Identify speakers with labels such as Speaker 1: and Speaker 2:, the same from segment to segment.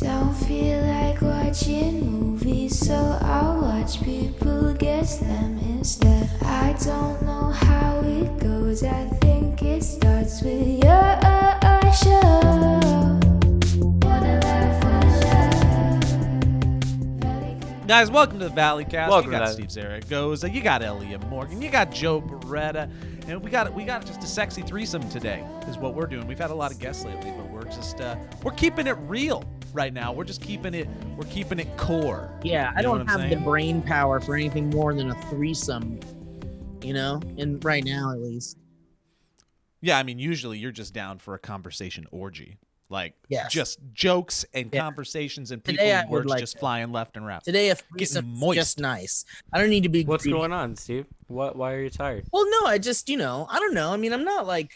Speaker 1: Don't feel like watching movies, so I'll watch people guess them instead. I don't know how it goes, I think it starts with your show. Wanna laugh, Valleycast.
Speaker 2: Guys, welcome to the Valleycast.
Speaker 3: Welcome
Speaker 2: you got
Speaker 3: to
Speaker 2: Steve Zaragoza, you got Elliot Morgan, you got Joe Beretta, and we got just a sexy threesome today is what we're doing. We've had a lot of guests lately, but we're just we're keeping it real right now. We're keeping it core.
Speaker 4: Yeah, I
Speaker 2: You know
Speaker 4: don't
Speaker 2: what
Speaker 4: have
Speaker 2: I'm
Speaker 4: the
Speaker 2: saying?
Speaker 4: brain power for anything more than a threesome, and right now at least.
Speaker 2: Yeah, I mean, usually you're just down for a conversation orgy. Like,
Speaker 4: Yes.
Speaker 2: just jokes and
Speaker 4: Yeah.
Speaker 2: conversations and
Speaker 4: Today
Speaker 2: people
Speaker 4: I
Speaker 2: and
Speaker 4: would
Speaker 2: words
Speaker 4: like
Speaker 2: just
Speaker 4: that.
Speaker 2: flying left and right.
Speaker 4: Today a threesome is
Speaker 2: moist.
Speaker 4: just nice. I don't need to be
Speaker 3: What's
Speaker 4: greedy.
Speaker 3: going on, Steve? Why are you tired?
Speaker 4: Well, no, I just, I don't know. I mean, I'm not like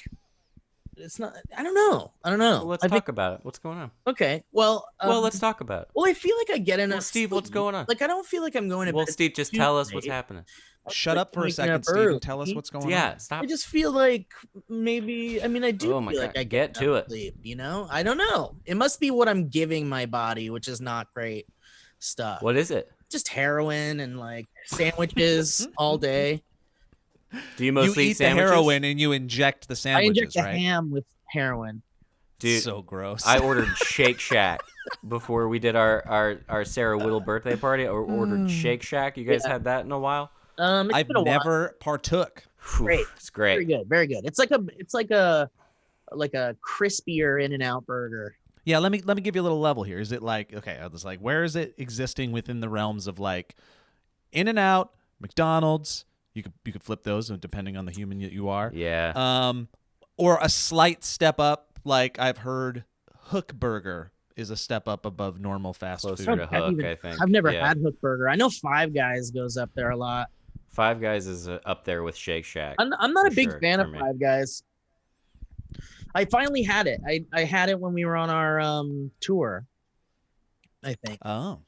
Speaker 4: it's not I don't know.
Speaker 3: Well, let's
Speaker 4: I
Speaker 3: talk
Speaker 4: think,
Speaker 3: about it. What's going on?
Speaker 4: okay. Well,
Speaker 3: Let's talk about it.
Speaker 4: Well, I feel like I get enough
Speaker 3: Well, Steve, what's
Speaker 4: sleep.
Speaker 3: going on?
Speaker 4: Like I don't feel like I'm going to
Speaker 3: Well,
Speaker 4: bed
Speaker 3: Steve, just
Speaker 4: too
Speaker 3: tell us what's
Speaker 4: late.
Speaker 3: happening.
Speaker 2: Shut up for a
Speaker 4: waking
Speaker 2: second,
Speaker 4: up
Speaker 2: Steve,
Speaker 4: early.
Speaker 2: and tell us what's going on.
Speaker 3: Yeah, stop.
Speaker 4: I just feel like maybe I do
Speaker 3: Oh my
Speaker 4: feel
Speaker 3: God,
Speaker 4: like I
Speaker 3: get to
Speaker 4: enough
Speaker 3: it.
Speaker 4: sleep, I don't know. It must be what I'm giving my body, which is not great stuff.
Speaker 3: What is it?
Speaker 4: Just heroin and like sandwiches all day.
Speaker 3: Do you
Speaker 2: You
Speaker 3: mostly
Speaker 2: eat
Speaker 3: eat sandwiches?
Speaker 2: the heroin and you inject the
Speaker 4: I
Speaker 2: sandwiches,
Speaker 4: inject the
Speaker 2: right?
Speaker 4: ham with heroin.
Speaker 3: Dude,
Speaker 2: so gross.
Speaker 3: I ordered Shake Shack before we did our Sarah Whittle birthday party. I ordered Shake Shack. You guys
Speaker 4: Yeah.
Speaker 3: had that in a while?
Speaker 4: It's
Speaker 2: I've
Speaker 4: been a while.
Speaker 2: never partook.
Speaker 3: Whew,
Speaker 4: Great.
Speaker 3: It's
Speaker 4: Very
Speaker 3: great.
Speaker 4: good, very good. It's like a crispier In-N-Out burger.
Speaker 2: Yeah, let me give you a little level here. Is it like, okay, I was like, where is it existing within the realms of like In-N-Out, McDonald's? You could flip those depending on the human you are.
Speaker 3: Yeah.
Speaker 2: Or a slight step up, like I've heard Hook Burger is a step up above normal fast
Speaker 3: Closer
Speaker 2: food.
Speaker 3: to
Speaker 4: I've
Speaker 3: Hook,
Speaker 4: even-
Speaker 3: I think.
Speaker 4: I've never
Speaker 3: Yeah.
Speaker 4: had Hook Burger. I know Five Guys goes up there a lot.
Speaker 3: Five Guys is up there with Shake Shack.
Speaker 4: I'm not a
Speaker 3: For
Speaker 4: big
Speaker 3: sure,
Speaker 4: fan
Speaker 3: for
Speaker 4: of
Speaker 3: me.
Speaker 4: Five Guys. I finally had it. I had it when we were on our tour, I think,
Speaker 2: Oh.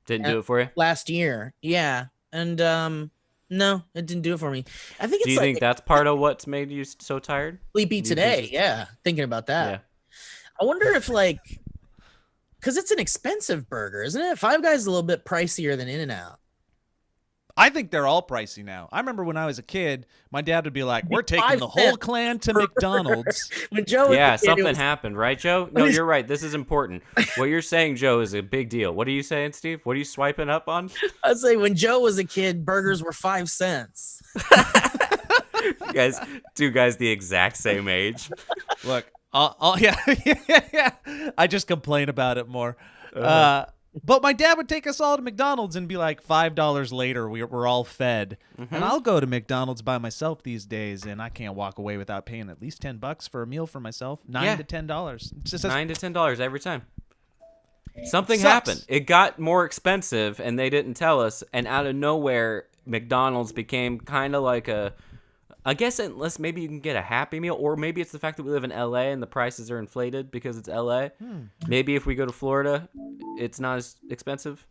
Speaker 3: Didn't do it for you?
Speaker 4: last year. Yeah, and no, it didn't do it for me. I think it's
Speaker 3: Do you
Speaker 4: like
Speaker 3: think that's part of what's made you so tired?
Speaker 4: sleepy
Speaker 3: you
Speaker 4: today.
Speaker 3: just-
Speaker 4: Yeah, thinking about that.
Speaker 3: Yeah.
Speaker 4: I wonder if because it's an expensive burger, isn't it? Five Guys is a little bit pricier than In-N-Out.
Speaker 2: I think they're all pricey now. I remember when I was a kid, my dad would be like, we're taking
Speaker 4: 5
Speaker 2: the whole
Speaker 4: cents
Speaker 2: clan to McDonald's.
Speaker 4: When Joe was
Speaker 3: Yeah,
Speaker 4: a kid, it
Speaker 3: something
Speaker 4: was-
Speaker 3: happened, right, Joe? No,
Speaker 4: is-
Speaker 3: you're right. This is important. What you're saying, Joe, is a big deal. What are you saying, Steve? What are you swiping up on?
Speaker 4: I'd say when Joe was a kid, burgers were 5 cents.
Speaker 3: You guys, two guys the exact same age.
Speaker 2: Look, yeah, yeah. I just complain about it more. But my dad would take us all to McDonald's and be like, $5 later, we're all fed. And I'll go to McDonald's by myself these days, and I can't walk away without paying at least $10 for a meal for myself. $9 to $10. It's just
Speaker 3: $9 to $10 every time. Something
Speaker 2: Sucks.
Speaker 3: happened. It got more expensive, and they didn't tell us. And out of nowhere, McDonald's became kind of like I guess unless maybe you can get a Happy Meal, or maybe it's the fact that we live in LA and the prices are inflated because it's LA. Maybe if we go to Florida, it's not as expensive.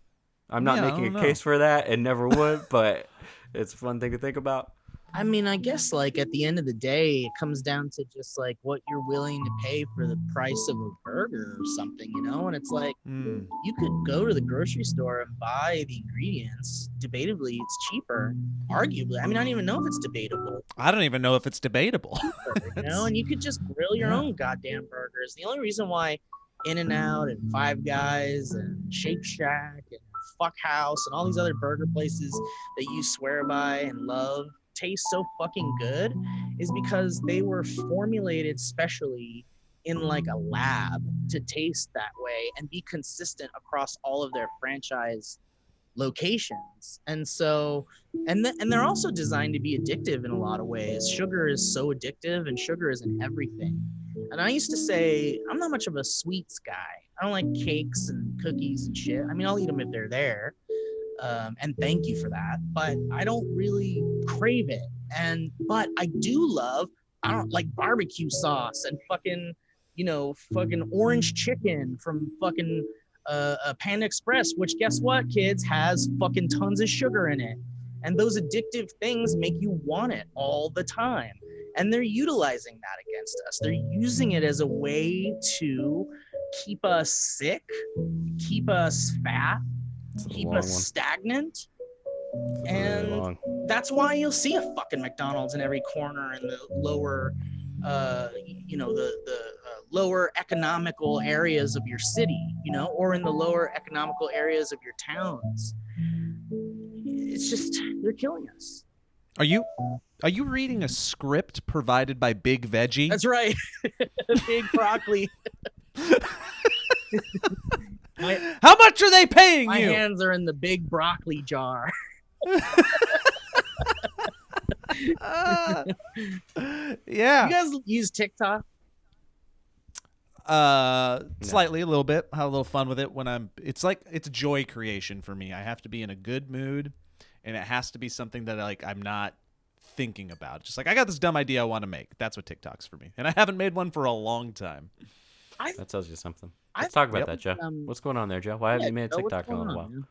Speaker 3: I'm not
Speaker 2: Yeah, I
Speaker 3: making a
Speaker 2: don't know.
Speaker 3: case for that and never would, but it's a fun thing to think about.
Speaker 4: I mean, I guess at the end of the day, it comes down to just what you're willing to pay for the price of a burger or something, And it's like you could go to the grocery store and buy the ingredients. Debatably, it's cheaper. Arguably, I mean, I don't even know if it's debatable.
Speaker 2: I don't even know if it's debatable.
Speaker 4: And you could just grill your own goddamn burgers. The only reason why In-N-Out and Five Guys and Shake Shack and Fuck House and all these other burger places that you swear by and love taste so fucking good is because they were formulated specially in a lab to taste that way and be consistent across all of their franchise locations. And so and they're also designed to be addictive in a lot of ways. Sugar is so addictive, and sugar is in everything. And I used to say I'm not much of a sweets guy. I don't like cakes and cookies and shit. I mean, I'll eat them if they're there. And thank you for that, but I don't really crave it. But I do love, I don't like barbecue sauce and fucking orange chicken from fucking Panda Express, which guess what, kids, has fucking tons of sugar in it. And those addictive things make you want it all the time. And they're utilizing that against us. They're using it as a way to keep us sick, keep us fat,
Speaker 3: It's a
Speaker 4: keep
Speaker 3: long
Speaker 4: us
Speaker 3: one.
Speaker 4: stagnant.
Speaker 3: It's really
Speaker 4: And
Speaker 3: long.
Speaker 4: that's why you'll see a fucking McDonald's in every corner in the lower, lower economical areas of your city, or in the lower economical areas of your towns. It's just, they're killing us.
Speaker 2: Are you reading a script provided by Big Veggie?
Speaker 4: That's right. Big broccoli.
Speaker 2: How much are they paying
Speaker 4: My
Speaker 2: you?
Speaker 4: hands are in the big broccoli jar.
Speaker 2: Yeah.
Speaker 4: You guys use TikTok?
Speaker 2: Slightly, a little bit. Have a little fun with it when it's joy creation for me. I have to be in a good mood, and it has to be something that I'm not thinking about. Just like, I got this dumb idea I want to make. That's what TikTok's for me. And I haven't made one for a long time.
Speaker 3: That tells you something. Let's talk about that, Joe. What's going on there, Joe? Why haven't you made a TikTok in a little while?
Speaker 4: Man?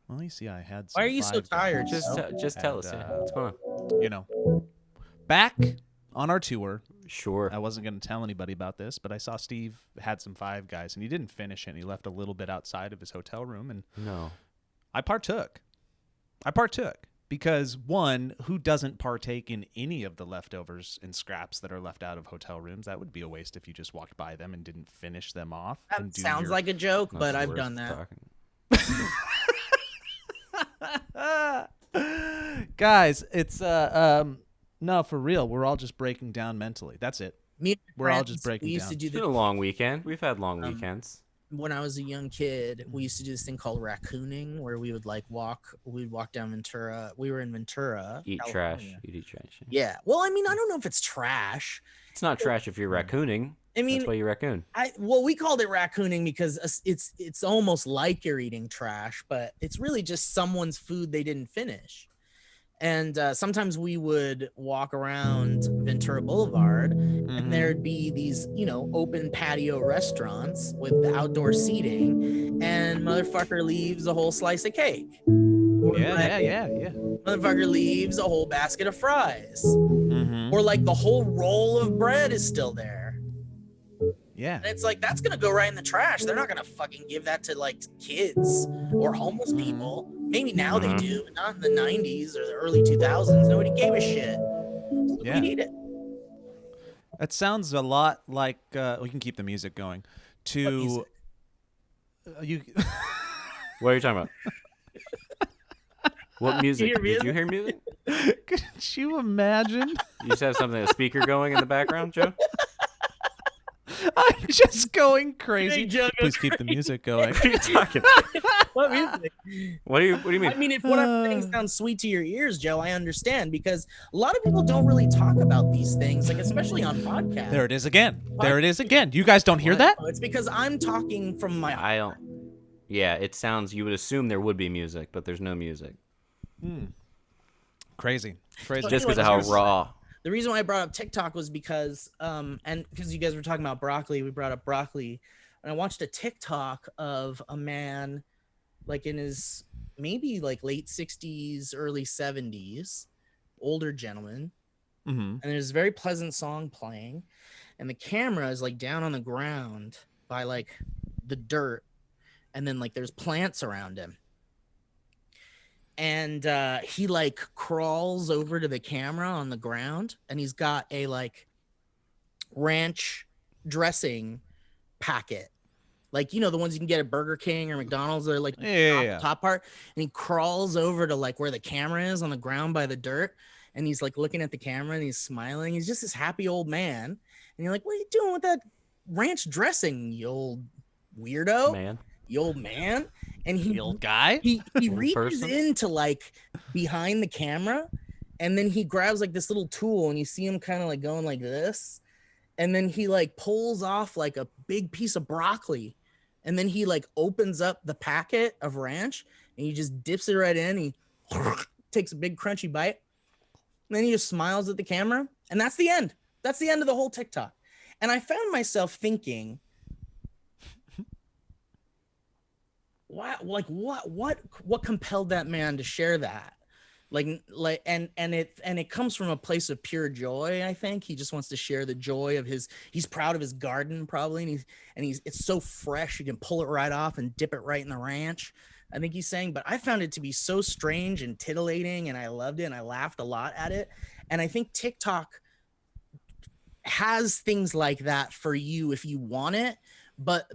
Speaker 2: Well, you see, I had some
Speaker 4: Why are you so
Speaker 2: Five
Speaker 4: tired?
Speaker 2: Guys.
Speaker 3: Just tell us. What's going on?
Speaker 2: Back on our tour.
Speaker 3: Sure.
Speaker 2: I wasn't going to tell anybody about this, but I saw Steve had some Five Guys, and he didn't finish it. And he left a little bit outside of his hotel room, and
Speaker 3: No.
Speaker 2: I partook because, one, who doesn't partake in any of the leftovers and scraps that are left out of hotel rooms? That would be a waste if you just walked by them and didn't finish them off.
Speaker 4: That sounds like a joke, but I've done that.
Speaker 2: Guys, it's no, for real. We're all just breaking down mentally. That's it. We're all just breaking
Speaker 4: we used
Speaker 2: down.
Speaker 4: to do
Speaker 3: It's been a long weekend. We've had long weekends.
Speaker 4: When I was a young kid, we used to do this thing called raccooning, where we would walk down Ventura. We were in Ventura.
Speaker 3: Eat
Speaker 4: California.
Speaker 3: trash. You'd eat trash.
Speaker 4: Yeah. Well, I mean, I don't know if it's trash.
Speaker 3: It's not trash if you're raccooning.
Speaker 4: I mean,
Speaker 3: that's why you raccoon.
Speaker 4: we called it raccooning because it's almost like you're eating trash, but it's really just someone's food they didn't finish. And sometimes we would walk around Ventura Boulevard, and there'd be these, open patio restaurants with outdoor seating, and motherfucker leaves a whole slice of cake.
Speaker 2: Yeah.
Speaker 4: Motherfucker leaves a whole basket of fries,
Speaker 2: Mm-hmm.
Speaker 4: or the whole roll of bread is still there.
Speaker 2: Yeah.
Speaker 4: And it's that's gonna go right in the trash. They're not gonna fucking give that to kids or homeless people. Maybe now they do, but not in the 90s or the early 2000s. Nobody gave a shit. So
Speaker 2: Yeah.
Speaker 4: we need it.
Speaker 2: That sounds a lot like we can keep the music going. You
Speaker 3: What are you talking about? What music?
Speaker 4: hear
Speaker 3: Did you hear music?
Speaker 2: could you imagine?
Speaker 3: You just have something, a speaker going in the background, Joe?
Speaker 2: I'm just going crazy.
Speaker 4: Hey, Joe, go
Speaker 2: Please keep the music going.
Speaker 3: What are you talking
Speaker 4: What music?
Speaker 3: What do you mean?
Speaker 4: I mean, if what I'm saying sounds sweet to your ears, Joe, I understand, because a lot of people don't really talk about these things, especially on podcasts.
Speaker 2: There it is again. You guys don't hear that?
Speaker 4: It's because I'm talking from my
Speaker 3: I don't. Yeah, it sounds. You would assume there would be music, but there's no music.
Speaker 2: Crazy.
Speaker 4: So
Speaker 3: Just because of how
Speaker 4: anyways,
Speaker 3: raw.
Speaker 4: The reason why I brought up TikTok was because, and because you guys were talking about broccoli, we brought up broccoli, and I watched a TikTok of a man, in his maybe late 60s, early 70s, older gentleman, and there's a very pleasant song playing, and the camera is down on the ground by the dirt, and then there's plants around him. And he crawls over to the camera on the ground, and he's got a ranch dressing packet, the ones you can get at Burger King or McDonald's. They're top part, and he crawls over to where the camera is on the ground by the dirt, and he's looking at the camera and he's smiling. He's just this happy old man, and you're what are you doing with that ranch dressing, you old weirdo?
Speaker 3: Man.
Speaker 4: You old man. And
Speaker 2: The old guy?
Speaker 4: he reaches
Speaker 3: person?
Speaker 4: into behind the camera, and then he grabs this little tool, and you see him kind of going like this, and then he pulls off a big piece of broccoli, and then he opens up the packet of ranch, and he just dips it right in. He takes a big crunchy bite, and then he just smiles at the camera, and that's the end. That's the end of the whole TikTok. And I found myself thinking, what compelled that man to share that? It comes from a place of pure joy. I think he just wants to share the joy of he's proud of his garden probably, and he's it's so fresh you can pull it right off and dip it right in the ranch, I think he's saying. But I found it to be so strange and titillating, and I loved it, and I laughed a lot at it. And I think TikTok has things like that for you if you want it, but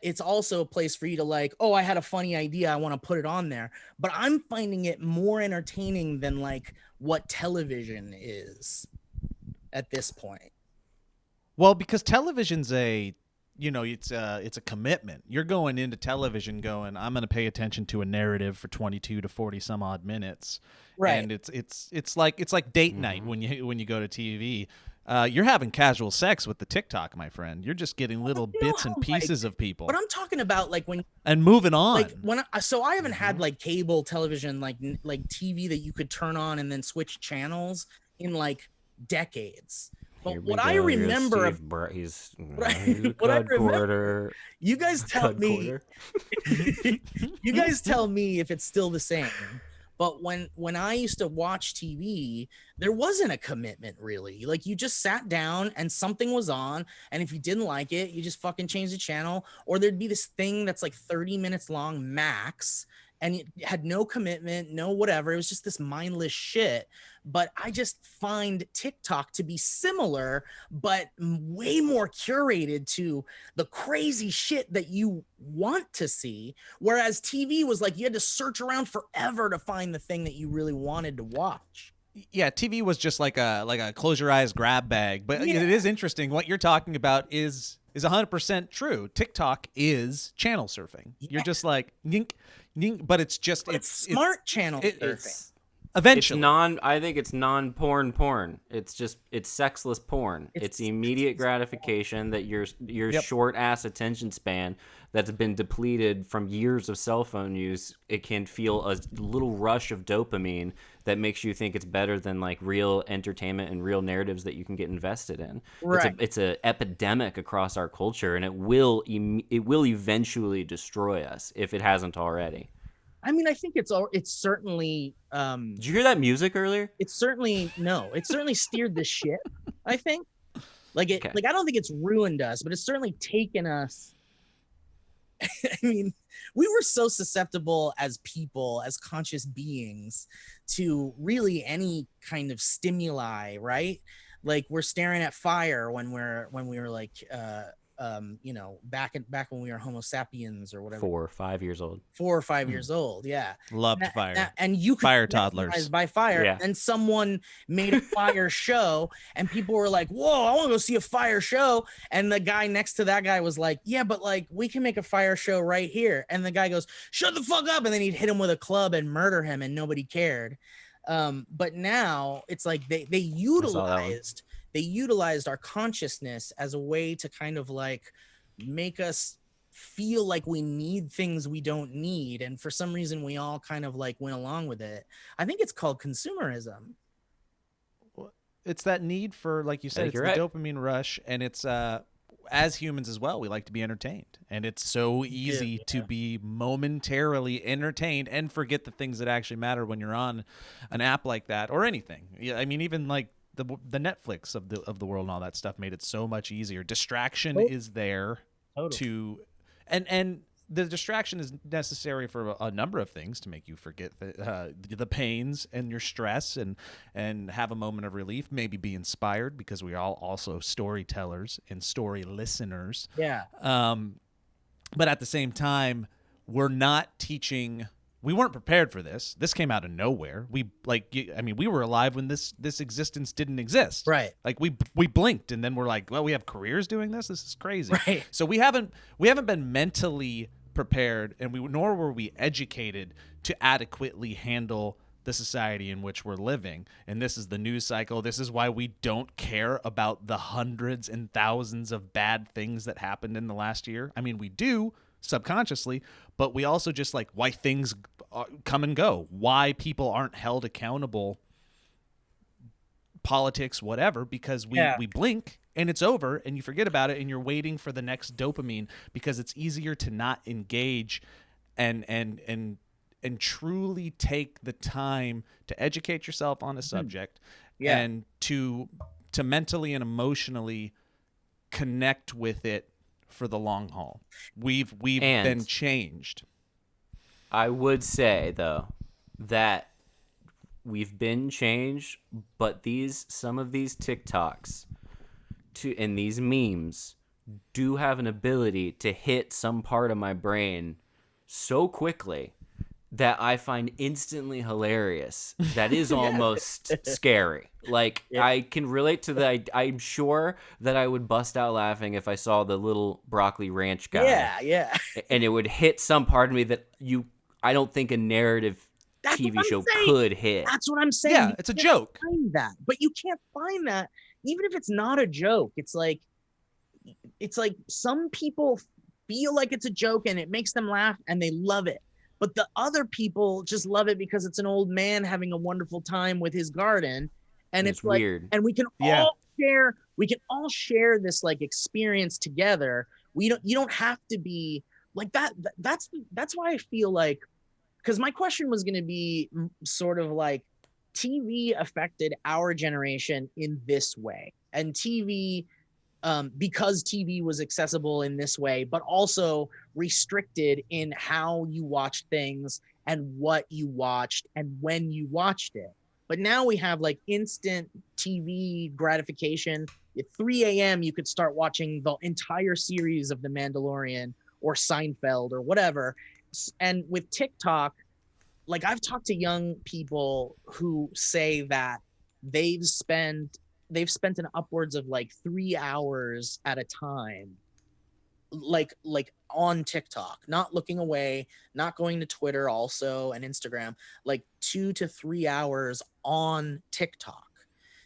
Speaker 4: it's also a place for you to like, oh, I had a funny idea, I want to put it on there. But I'm finding it more entertaining than like what television is at this point.
Speaker 2: Well, because television's it's a commitment. You're going into television going, I'm going to pay attention to a narrative for 22 to 40 some odd minutes.
Speaker 4: Right.
Speaker 2: And it's like date night when you go to TV. You're having casual sex with the TikTok, my friend. You're just getting little bits and pieces of people.
Speaker 4: But I'm talking about like when
Speaker 2: and moving on.
Speaker 4: Like when I haven't had like cable television, like TV that you could turn on and then switch channels in like decades. But what I remember, you guys tell me, you guys tell me if it's still the same. But when I used to watch TV, there wasn't a commitment really. Like you just sat down and something was on, and if you didn't like it, you just fucking changed the channel, or there'd be this thing that's like 30 minutes long max, and it had no commitment, no whatever. It was just this mindless shit. But I just find TikTok to be similar, but way more curated to the crazy shit that you want to see. Whereas TV was like, you had to search around forever to find the thing that you really wanted to watch.
Speaker 2: Yeah, TV was just like a close your eyes grab bag. But
Speaker 4: Yeah.
Speaker 2: It is interesting. What you're talking about is 100% true. TikTok is channel surfing.
Speaker 4: Yeah.
Speaker 2: You're just like, yink, yink, but it's just
Speaker 4: But it's smart channel surfing.
Speaker 2: Eventually.
Speaker 3: I think it's non-porn. It's sexless porn. It's immediate gratification that your short ass attention span that's been depleted from years of cell phone use, it can feel a little rush of dopamine that makes you think it's better than like real entertainment and real narratives that you can get invested in.
Speaker 4: Right.
Speaker 3: It's a epidemic across our culture, and it will eventually destroy us if it hasn't already.
Speaker 4: I mean, I think it's certainly.
Speaker 3: Did you hear that music earlier?
Speaker 4: It certainly steered the ship. I think, like I don't think it's ruined us, but it's certainly taken us. I mean, we were so susceptible as people, as conscious beings, to really any kind of stimuli, right? Like we're staring at fire when we were like back when we were Homo sapiens or whatever.
Speaker 3: 4 or 5 years old.
Speaker 4: 4 or 5 years old, yeah.
Speaker 2: Loved fire.
Speaker 4: And you could
Speaker 2: fire
Speaker 4: be
Speaker 2: toddlers
Speaker 4: mesmerized by fire.
Speaker 3: Yeah.
Speaker 4: And someone made a fire show, and people were like, "Whoa, I want to go see a fire show." And the guy next to that guy was like, "Yeah, but like we can make a fire show right here." And the guy goes, "Shut the fuck up!" And then he'd hit him with a club and murder him, and nobody cared. But now it's like they utilized our consciousness as a way to kind of like make us feel like we need things we don't need, and for some reason we all kind of like went along with it. I think it's called consumerism.
Speaker 2: It's that need for, like you said, it's the
Speaker 3: right.
Speaker 2: dopamine rush, and it's as humans as well, we like to be entertained, and it's so easy to be momentarily entertained and forget the things that actually matter when you're on an app like that or anything. Yeah, I mean, even like the Netflix of the world and all that stuff made it so much easier. Distraction is there to, and the distraction is necessary for a number of things to make you forget the pains and your stress and have a moment of relief, maybe be inspired, because we are all also storytellers and story listeners.
Speaker 4: Yeah.
Speaker 2: But at the same time, we weren't prepared for this. This came out of nowhere. We were alive when this existence didn't exist.
Speaker 4: Right.
Speaker 2: Like we blinked, and then we're like, well, we have careers doing this. This is crazy.
Speaker 4: Right.
Speaker 2: So we haven't been mentally prepared, and nor were we educated to adequately handle the society in which we're living. And this is the news cycle. This is why we don't care about the hundreds and thousands of bad things that happened in the last year. I mean, we do subconsciously, but we also just like why things come and go, why people aren't held accountable, politics, whatever, because we blink and it's over and you forget about it, and you're waiting for the next dopamine because it's easier to not engage and truly take the time to educate yourself on a subject
Speaker 4: Yeah.
Speaker 2: and to mentally and emotionally connect with it for the long haul. We've
Speaker 3: And-
Speaker 2: been changed.
Speaker 3: I would say though that we've been changed, but some of these TikToks and these memes do have an ability to hit some part of my brain so quickly that I find instantly hilarious. That is almost scary. Like, I can relate to that. I'm sure that I would bust out laughing if I saw the little broccoli ranch guy.
Speaker 4: Yeah.
Speaker 3: And it would hit some part of me that I don't think a narrative
Speaker 4: That's what
Speaker 3: TV
Speaker 4: I'm
Speaker 3: show
Speaker 4: saying.
Speaker 3: could hit.
Speaker 4: That's what I'm saying.
Speaker 2: Yeah,
Speaker 4: You
Speaker 2: it's a
Speaker 4: can't
Speaker 2: joke.
Speaker 4: Find that, but you can't find that even if it's not a joke. It's like some people feel like it's a joke and it makes them laugh and they love it, but the other people just love it because it's an old man having a wonderful time with his garden, and it's like,
Speaker 3: weird.
Speaker 4: and we can all share this like experience together. You don't have to be like that. That's why I feel like, because my question was going to be sort of like, TV affected our generation in this way, and TV, because TV was accessible in this way, but also restricted in how you watched things and what you watched and when you watched it. But now we have like instant TV gratification. At 3 a.m., you could start watching the entire series of The Mandalorian or Seinfeld or whatever. And with TikTok, like, I've talked to young people who say that they've spent an upwards of like 3 hours at a time, like on TikTok, not looking away, not going to Twitter also and Instagram, like 2 to 3 hours on TikTok,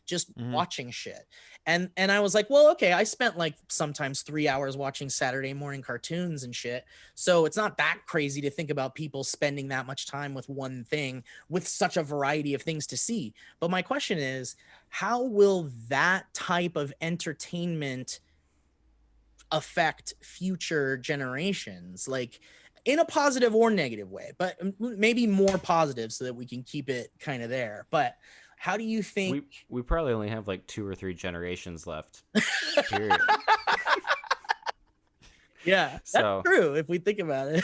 Speaker 4: just watching shit. And I was like, well, okay, I spent like sometimes 3 hours watching Saturday morning cartoons and shit. So it's not that crazy to think about people spending that much time with one thing with such a variety of things to see. But my question is, how will that type of entertainment affect future generations, like in a positive or negative way, but maybe more positive so that we can keep it kind of there? But how do you think
Speaker 3: we probably only have like 2 or 3 generations left? Period.
Speaker 4: Yeah, that's
Speaker 3: So-
Speaker 4: true if we think about it.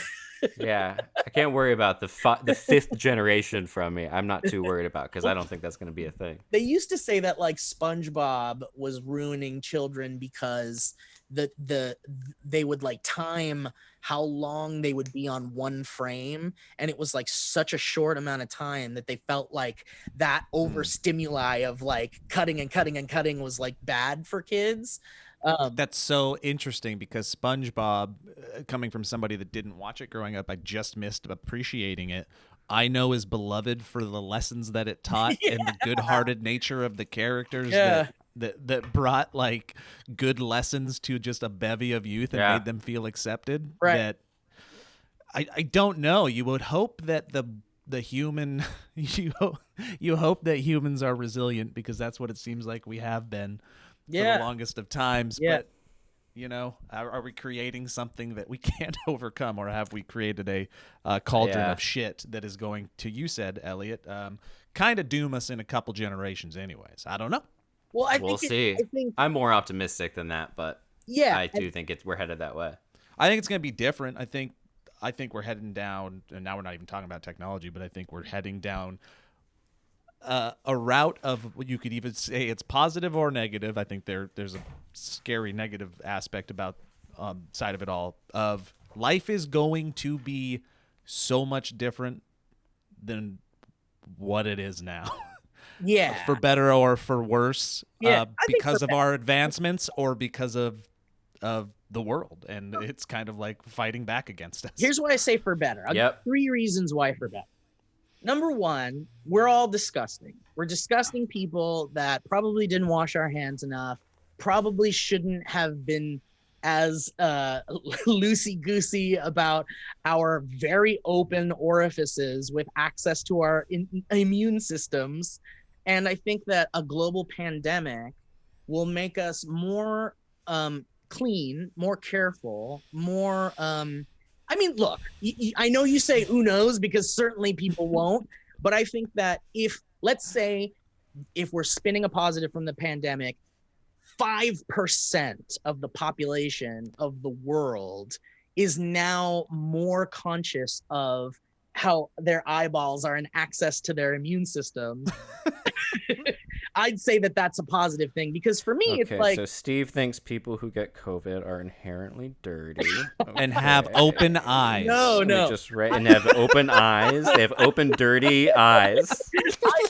Speaker 3: Yeah, I can't worry about the 5th generation from me. I'm not too worried about, because I don't think that's going to be a thing.
Speaker 4: They used to say that like SpongeBob was ruining children because they would like time how long they would be on one frame, and it was like such a short amount of time that they felt like that overstimuli of like cutting and cutting and cutting was like bad for kids.
Speaker 2: That's so interesting, because SpongeBob, coming from somebody that didn't watch it growing up, I just missed appreciating it. I know is beloved for the lessons that it taught and the good-hearted nature of the characters that brought like good lessons to just a bevy of youth and made them feel accepted.
Speaker 4: Right.
Speaker 2: That I don't know. You would hope that the human you hope that humans are resilient, because that's what it seems like we have been for the longest of times.
Speaker 4: Yeah.
Speaker 2: But you know, are we creating something that we can't overcome, or have we created a cauldron of shit that is going to, you said, Elliot, kind of doom us in a couple generations anyways? I don't know.
Speaker 4: Well,
Speaker 3: We'll see.
Speaker 4: I think
Speaker 3: I'm more optimistic than that, but I do think we're headed that way.
Speaker 2: I think it's going to be different. I think we're heading down, and now we're not even talking about technology, but I think we're heading down a route of, you could even say it's positive or negative. I think there's a scary negative aspect about side of it all, of life is going to be so much different than what it is now.
Speaker 4: Yeah.
Speaker 2: For better or for worse,
Speaker 4: Yeah, I think
Speaker 2: because
Speaker 4: for
Speaker 2: of our advancements or because of the world, and it's kind of like fighting back against us.
Speaker 4: Here's why I say for better. I'll give 3 reasons why for better. Number 1, we're all disgusting. We're disgusting people that probably didn't wash our hands enough, probably shouldn't have been as loosey-goosey about our very open orifices with access to our immune systems. And I think that a global pandemic will make us more clean, more careful, more I mean, look, I know you say who knows because certainly people won't, but I think that let's say, if we're spinning a positive from the pandemic, 5% of the population of the world is now more conscious of how their eyeballs are in access to their immune system. I'd say that that's a positive thing because for me, it's like,
Speaker 3: so Steve thinks people who get COVID are inherently dirty
Speaker 2: And have open eyes.
Speaker 4: No,
Speaker 3: Let me
Speaker 4: no.
Speaker 3: just write and have open eyes. They have open, dirty eyes.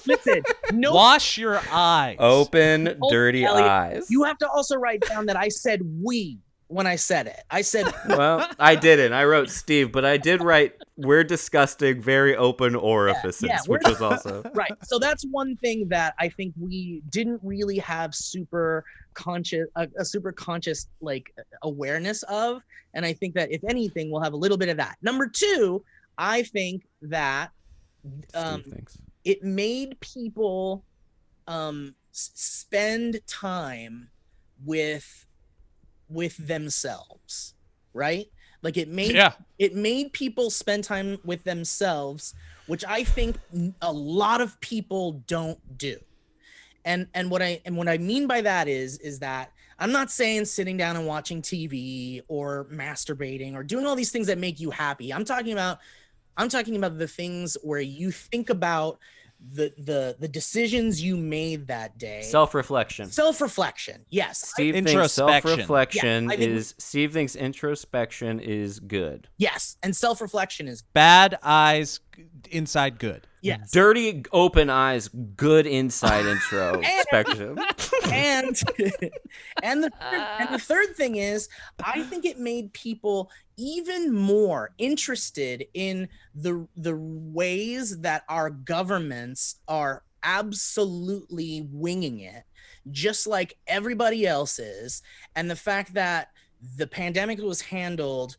Speaker 4: Listen, no.
Speaker 2: Wash your eyes.
Speaker 3: Open,
Speaker 4: Oh,
Speaker 3: dirty
Speaker 4: Elliot,
Speaker 3: eyes.
Speaker 4: You have to also write down that I said we when I said it. I said,
Speaker 3: Well, I didn't. I wrote Steve, but I did write we're disgusting, very open orifices, which was also
Speaker 4: right. So that's one thing that I think we didn't really have super conscious, a super conscious like awareness of. And I think that if anything, we'll have a little bit of that. Number two, I think that
Speaker 3: Steve thinks.
Speaker 4: it made people spend time with themselves, right? Like it made people spend time with themselves, which I think a lot of people don't do. And what I mean by that is that I'm not saying sitting down and watching TV or masturbating or doing all these things that make you happy. I'm talking about the things where you think about the decisions you made that day.
Speaker 3: Self-reflection.
Speaker 4: Yes.
Speaker 3: Steve thinks
Speaker 2: Introspection.
Speaker 3: self-reflection
Speaker 4: Yeah,
Speaker 3: Steve thinks introspection is good.
Speaker 4: Yes, and self-reflection is
Speaker 2: Bad eyes, inside good.
Speaker 4: yes.
Speaker 3: Dirty open eyes, good inside introspection.
Speaker 4: and the third thing is, I think it made people even more interested in the ways that our governments are absolutely winging it, just like everybody else is, and the fact that the pandemic was handled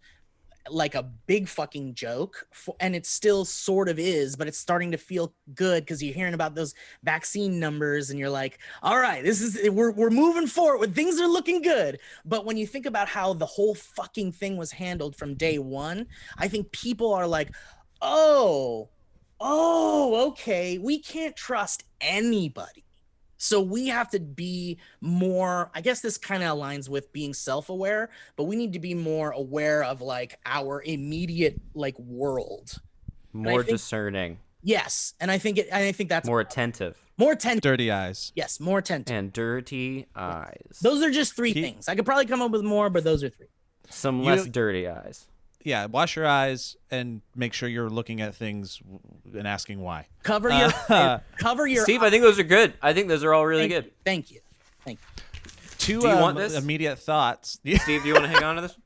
Speaker 4: like a big fucking joke, and it still sort of is, but it's starting to feel good because you're hearing about those vaccine numbers and you're like, all right, we're moving forward, things are looking good. But when you think about how the whole fucking thing was handled from day one, I think people are like, oh, okay, we can't trust anybody. So we have to be more, I guess this kind of aligns with being self-aware, but we need to be more aware of like our immediate like world.
Speaker 3: More discerning.
Speaker 4: Yes. And I think that's
Speaker 3: More attentive.
Speaker 4: more attentive.
Speaker 2: Dirty eyes.
Speaker 4: Yes. More attentive.
Speaker 3: And dirty eyes.
Speaker 4: Those are just three things. I could probably come up with more, but those are three.
Speaker 3: Some less dirty eyes.
Speaker 2: Yeah, wash your eyes and make sure you're looking at things and asking why.
Speaker 4: Cover your
Speaker 3: Steve, I think those are good. I think those are all really good.
Speaker 4: Thank you.
Speaker 2: Two
Speaker 3: Do you want this?
Speaker 2: immediate thoughts.
Speaker 3: Steve, do you want to hang on to this?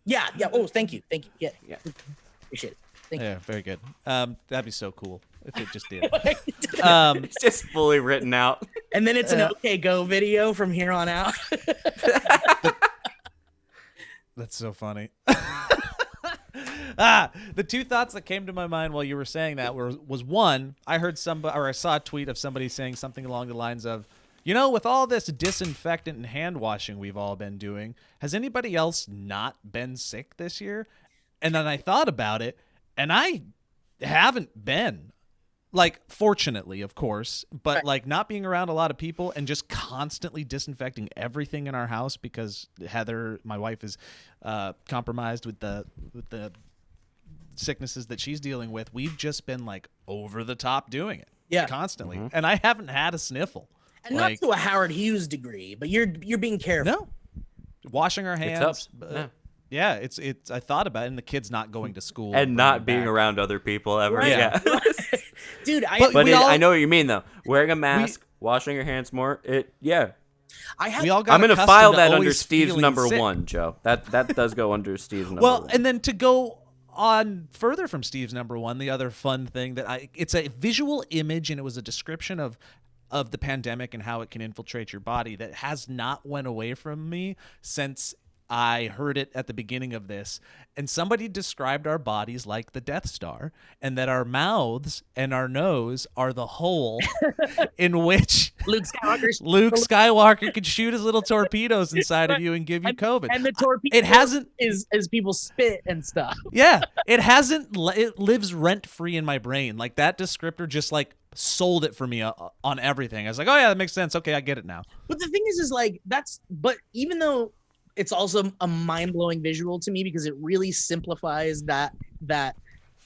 Speaker 4: Yeah. Oh, thank you. Yeah.
Speaker 3: Yeah.
Speaker 4: Appreciate it. Thank you.
Speaker 2: Yeah, very good. That'd be so cool if it just did.
Speaker 3: It's just fully written out.
Speaker 4: And then it's an OK Go video from here on out.
Speaker 2: That's so funny. The two thoughts that came to my mind while you were saying that was one, I saw a tweet of somebody saying something along the lines of, with all this disinfectant and hand washing we've all been doing, has anybody else not been sick this year? And then I thought about it, and I haven't been. Like, fortunately, of course, but
Speaker 4: Right.
Speaker 2: like not being around a lot of people and just constantly disinfecting everything in our house because Heather, my wife, is compromised with the sicknesses that she's dealing with. We've just been like over the top doing it, constantly, and I haven't had a sniffle.
Speaker 4: And not to a Howard Hughes degree, but you're being careful.
Speaker 2: No, washing our hands.
Speaker 3: Yeah.
Speaker 2: Yeah, it's. I thought about it, and the kids not going to school
Speaker 3: And not being
Speaker 2: back.
Speaker 3: around other people ever.
Speaker 4: Right.
Speaker 3: Yeah.
Speaker 4: Dude,
Speaker 3: But
Speaker 2: We all-
Speaker 3: I know what you mean, though. Wearing a mask, washing your hands more.
Speaker 4: I have
Speaker 2: We all got
Speaker 3: I'm going to
Speaker 2: accustomed
Speaker 3: file
Speaker 2: to
Speaker 3: that under
Speaker 2: always
Speaker 3: Steve's
Speaker 2: feeling
Speaker 3: number
Speaker 2: sick.
Speaker 3: one, Joe. That does go under Steve's number
Speaker 2: Well,
Speaker 3: one.
Speaker 2: and then to go on further from Steve's number one, the other fun thing that it's a visual image, and it was a description of the pandemic and how it can infiltrate your body that has not went away from me since I heard it at the beginning of this, and somebody described our bodies like the Death Star, and that our mouths and our nose are the hole in which
Speaker 4: Luke
Speaker 2: Skywalker could shoot his little torpedoes inside of you and give you COVID.
Speaker 4: And the torpedo
Speaker 2: It hasn't
Speaker 4: is people spit and stuff.
Speaker 2: Yeah, it hasn't. It lives rent free in my brain. Like that descriptor just like sold it for me on everything. I was like, oh yeah, that makes sense. Okay, I get it now.
Speaker 4: But the thing is like but even though it's also a mind-blowing visual to me because it really simplifies that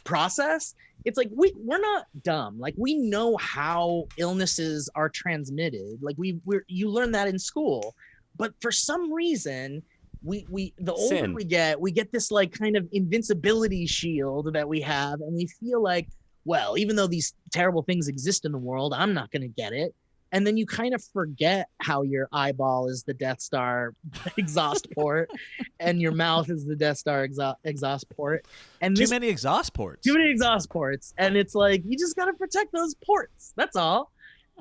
Speaker 4: process, it's like we're not dumb. Like we know how illnesses are transmitted. Like you learn that in school. But for some reason, we the older we get this like kind of invincibility shield that we have, and we feel like, well, even though these terrible things exist in the world, I'm not going to get it. And then you kind of forget how your eyeball is the Death Star exhaust port and your mouth is the Death Star exhaust port. And
Speaker 2: too many exhaust ports.
Speaker 4: And it's like, you just got to protect those ports. That's all.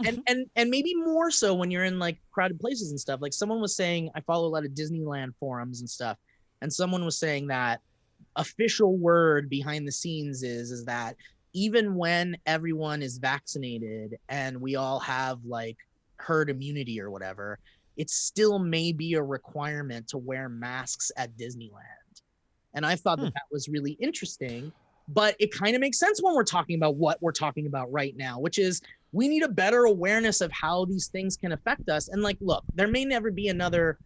Speaker 4: And maybe more so when you're in like crowded places and stuff. Like someone was saying, I follow a lot of Disneyland forums and stuff. And someone was saying that official word behind the scenes is that even when everyone is vaccinated and we all have like herd immunity or whatever, it still may be a requirement to wear masks at Disneyland. And I thought that was really interesting, but it kind of makes sense when we're talking about what we're talking about right now, which is we need a better awareness of how these things can affect us. And like, look, there may not be another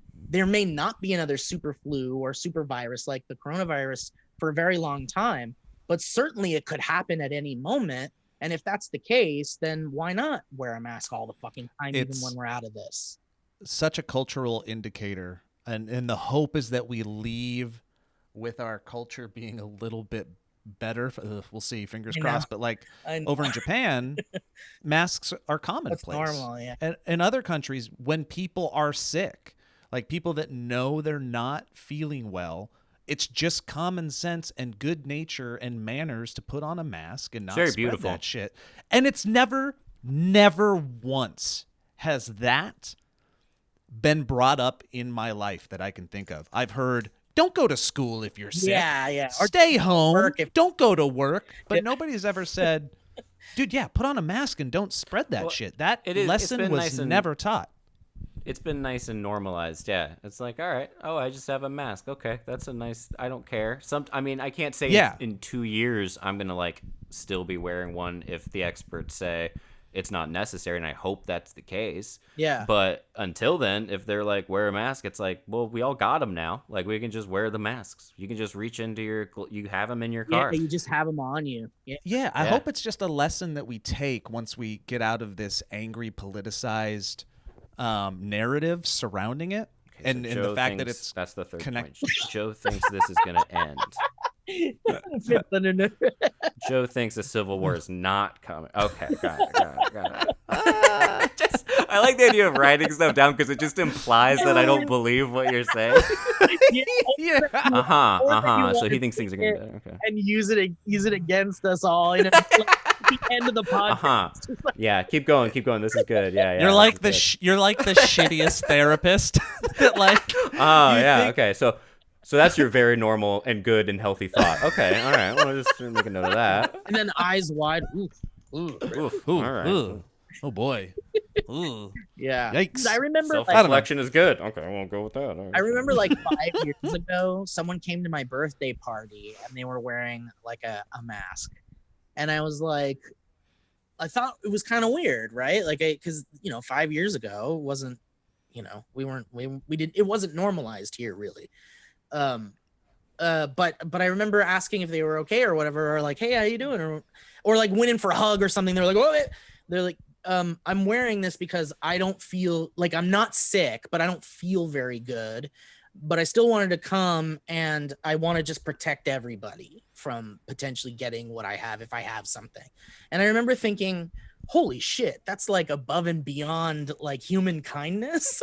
Speaker 4: super flu or super virus like the coronavirus for a very long time. But certainly it could happen at any moment. And if that's the case, then why not wear a mask all the fucking time, even when we're out of this?
Speaker 2: Such a cultural indicator. And the hope is that we leave with our culture being a little bit better. We'll see, fingers crossed. But like over in Japan, masks are commonplace.
Speaker 4: That's normal, yeah.
Speaker 2: And in other countries, when people are sick, like people that know they're not feeling well, it's just common sense and good nature and manners to put on a mask and not spread that shit. And it's never once has that been brought up in my life that I can think of. I've heard, don't go to school if you're sick.
Speaker 4: Yeah.
Speaker 2: Or stay home. Don't go to work. But nobody's ever said, dude, put on a mask and don't spread that shit. That lesson was never taught.
Speaker 3: It's been nice and normalized. Yeah. It's like, all right. Oh, I just have a mask. Okay. That's a nice, I don't care. I can't say in 2 years I'm going to like still be wearing one if the experts say it's not necessary. And I hope that's the case.
Speaker 4: Yeah.
Speaker 3: But until then, if they're like, wear a mask, it's like, well, we all got them now. Like we can just wear the masks. You can just reach into you have them in your car.
Speaker 4: Yeah. You just have them on you.
Speaker 2: Yeah. I hope it's just a lesson that we take once we get out of this angry, politicized narrative surrounding it,
Speaker 3: okay,
Speaker 2: and the fact that it's
Speaker 3: that's the third point. Joe thinks this is going to end. Joe thinks the Civil War is not coming. Okay, got it. I like the idea of writing stuff down because it just implies that I don't believe what you're saying. So he thinks things are going to be better. Okay.
Speaker 4: And use it against us all in the end of the podcast.
Speaker 3: Yeah, keep going. This is good. Yeah.
Speaker 2: You're like the shittiest therapist. That like.
Speaker 3: Okay. So that's your very normal and good and healthy thought. Okay, all right. Well, just make a note of that.
Speaker 4: And then eyes wide.
Speaker 3: Ooh, all right.
Speaker 2: Ooh. Oh boy. Ooh.
Speaker 4: Yeah.
Speaker 2: Yikes.
Speaker 4: I remember
Speaker 3: self-reflection is good. Okay, I won't go with that. Right.
Speaker 4: I remember like 5 years ago, someone came to my birthday party and they were wearing like a mask. And I was like, I thought it was kind of weird, right? Like, because 5 years ago wasn't, it wasn't normalized here really. But I remember asking if they were okay or whatever, or like, hey, how you doing? Or like went in for a hug or something. They're like, oh, they're like, I'm wearing this because I don't feel like I'm not sick, but I don't feel very good. But I still wanted to come and I want to just protect everybody from potentially getting what I have if I have something. And I remember thinking, holy shit, that's like above and beyond like human kindness.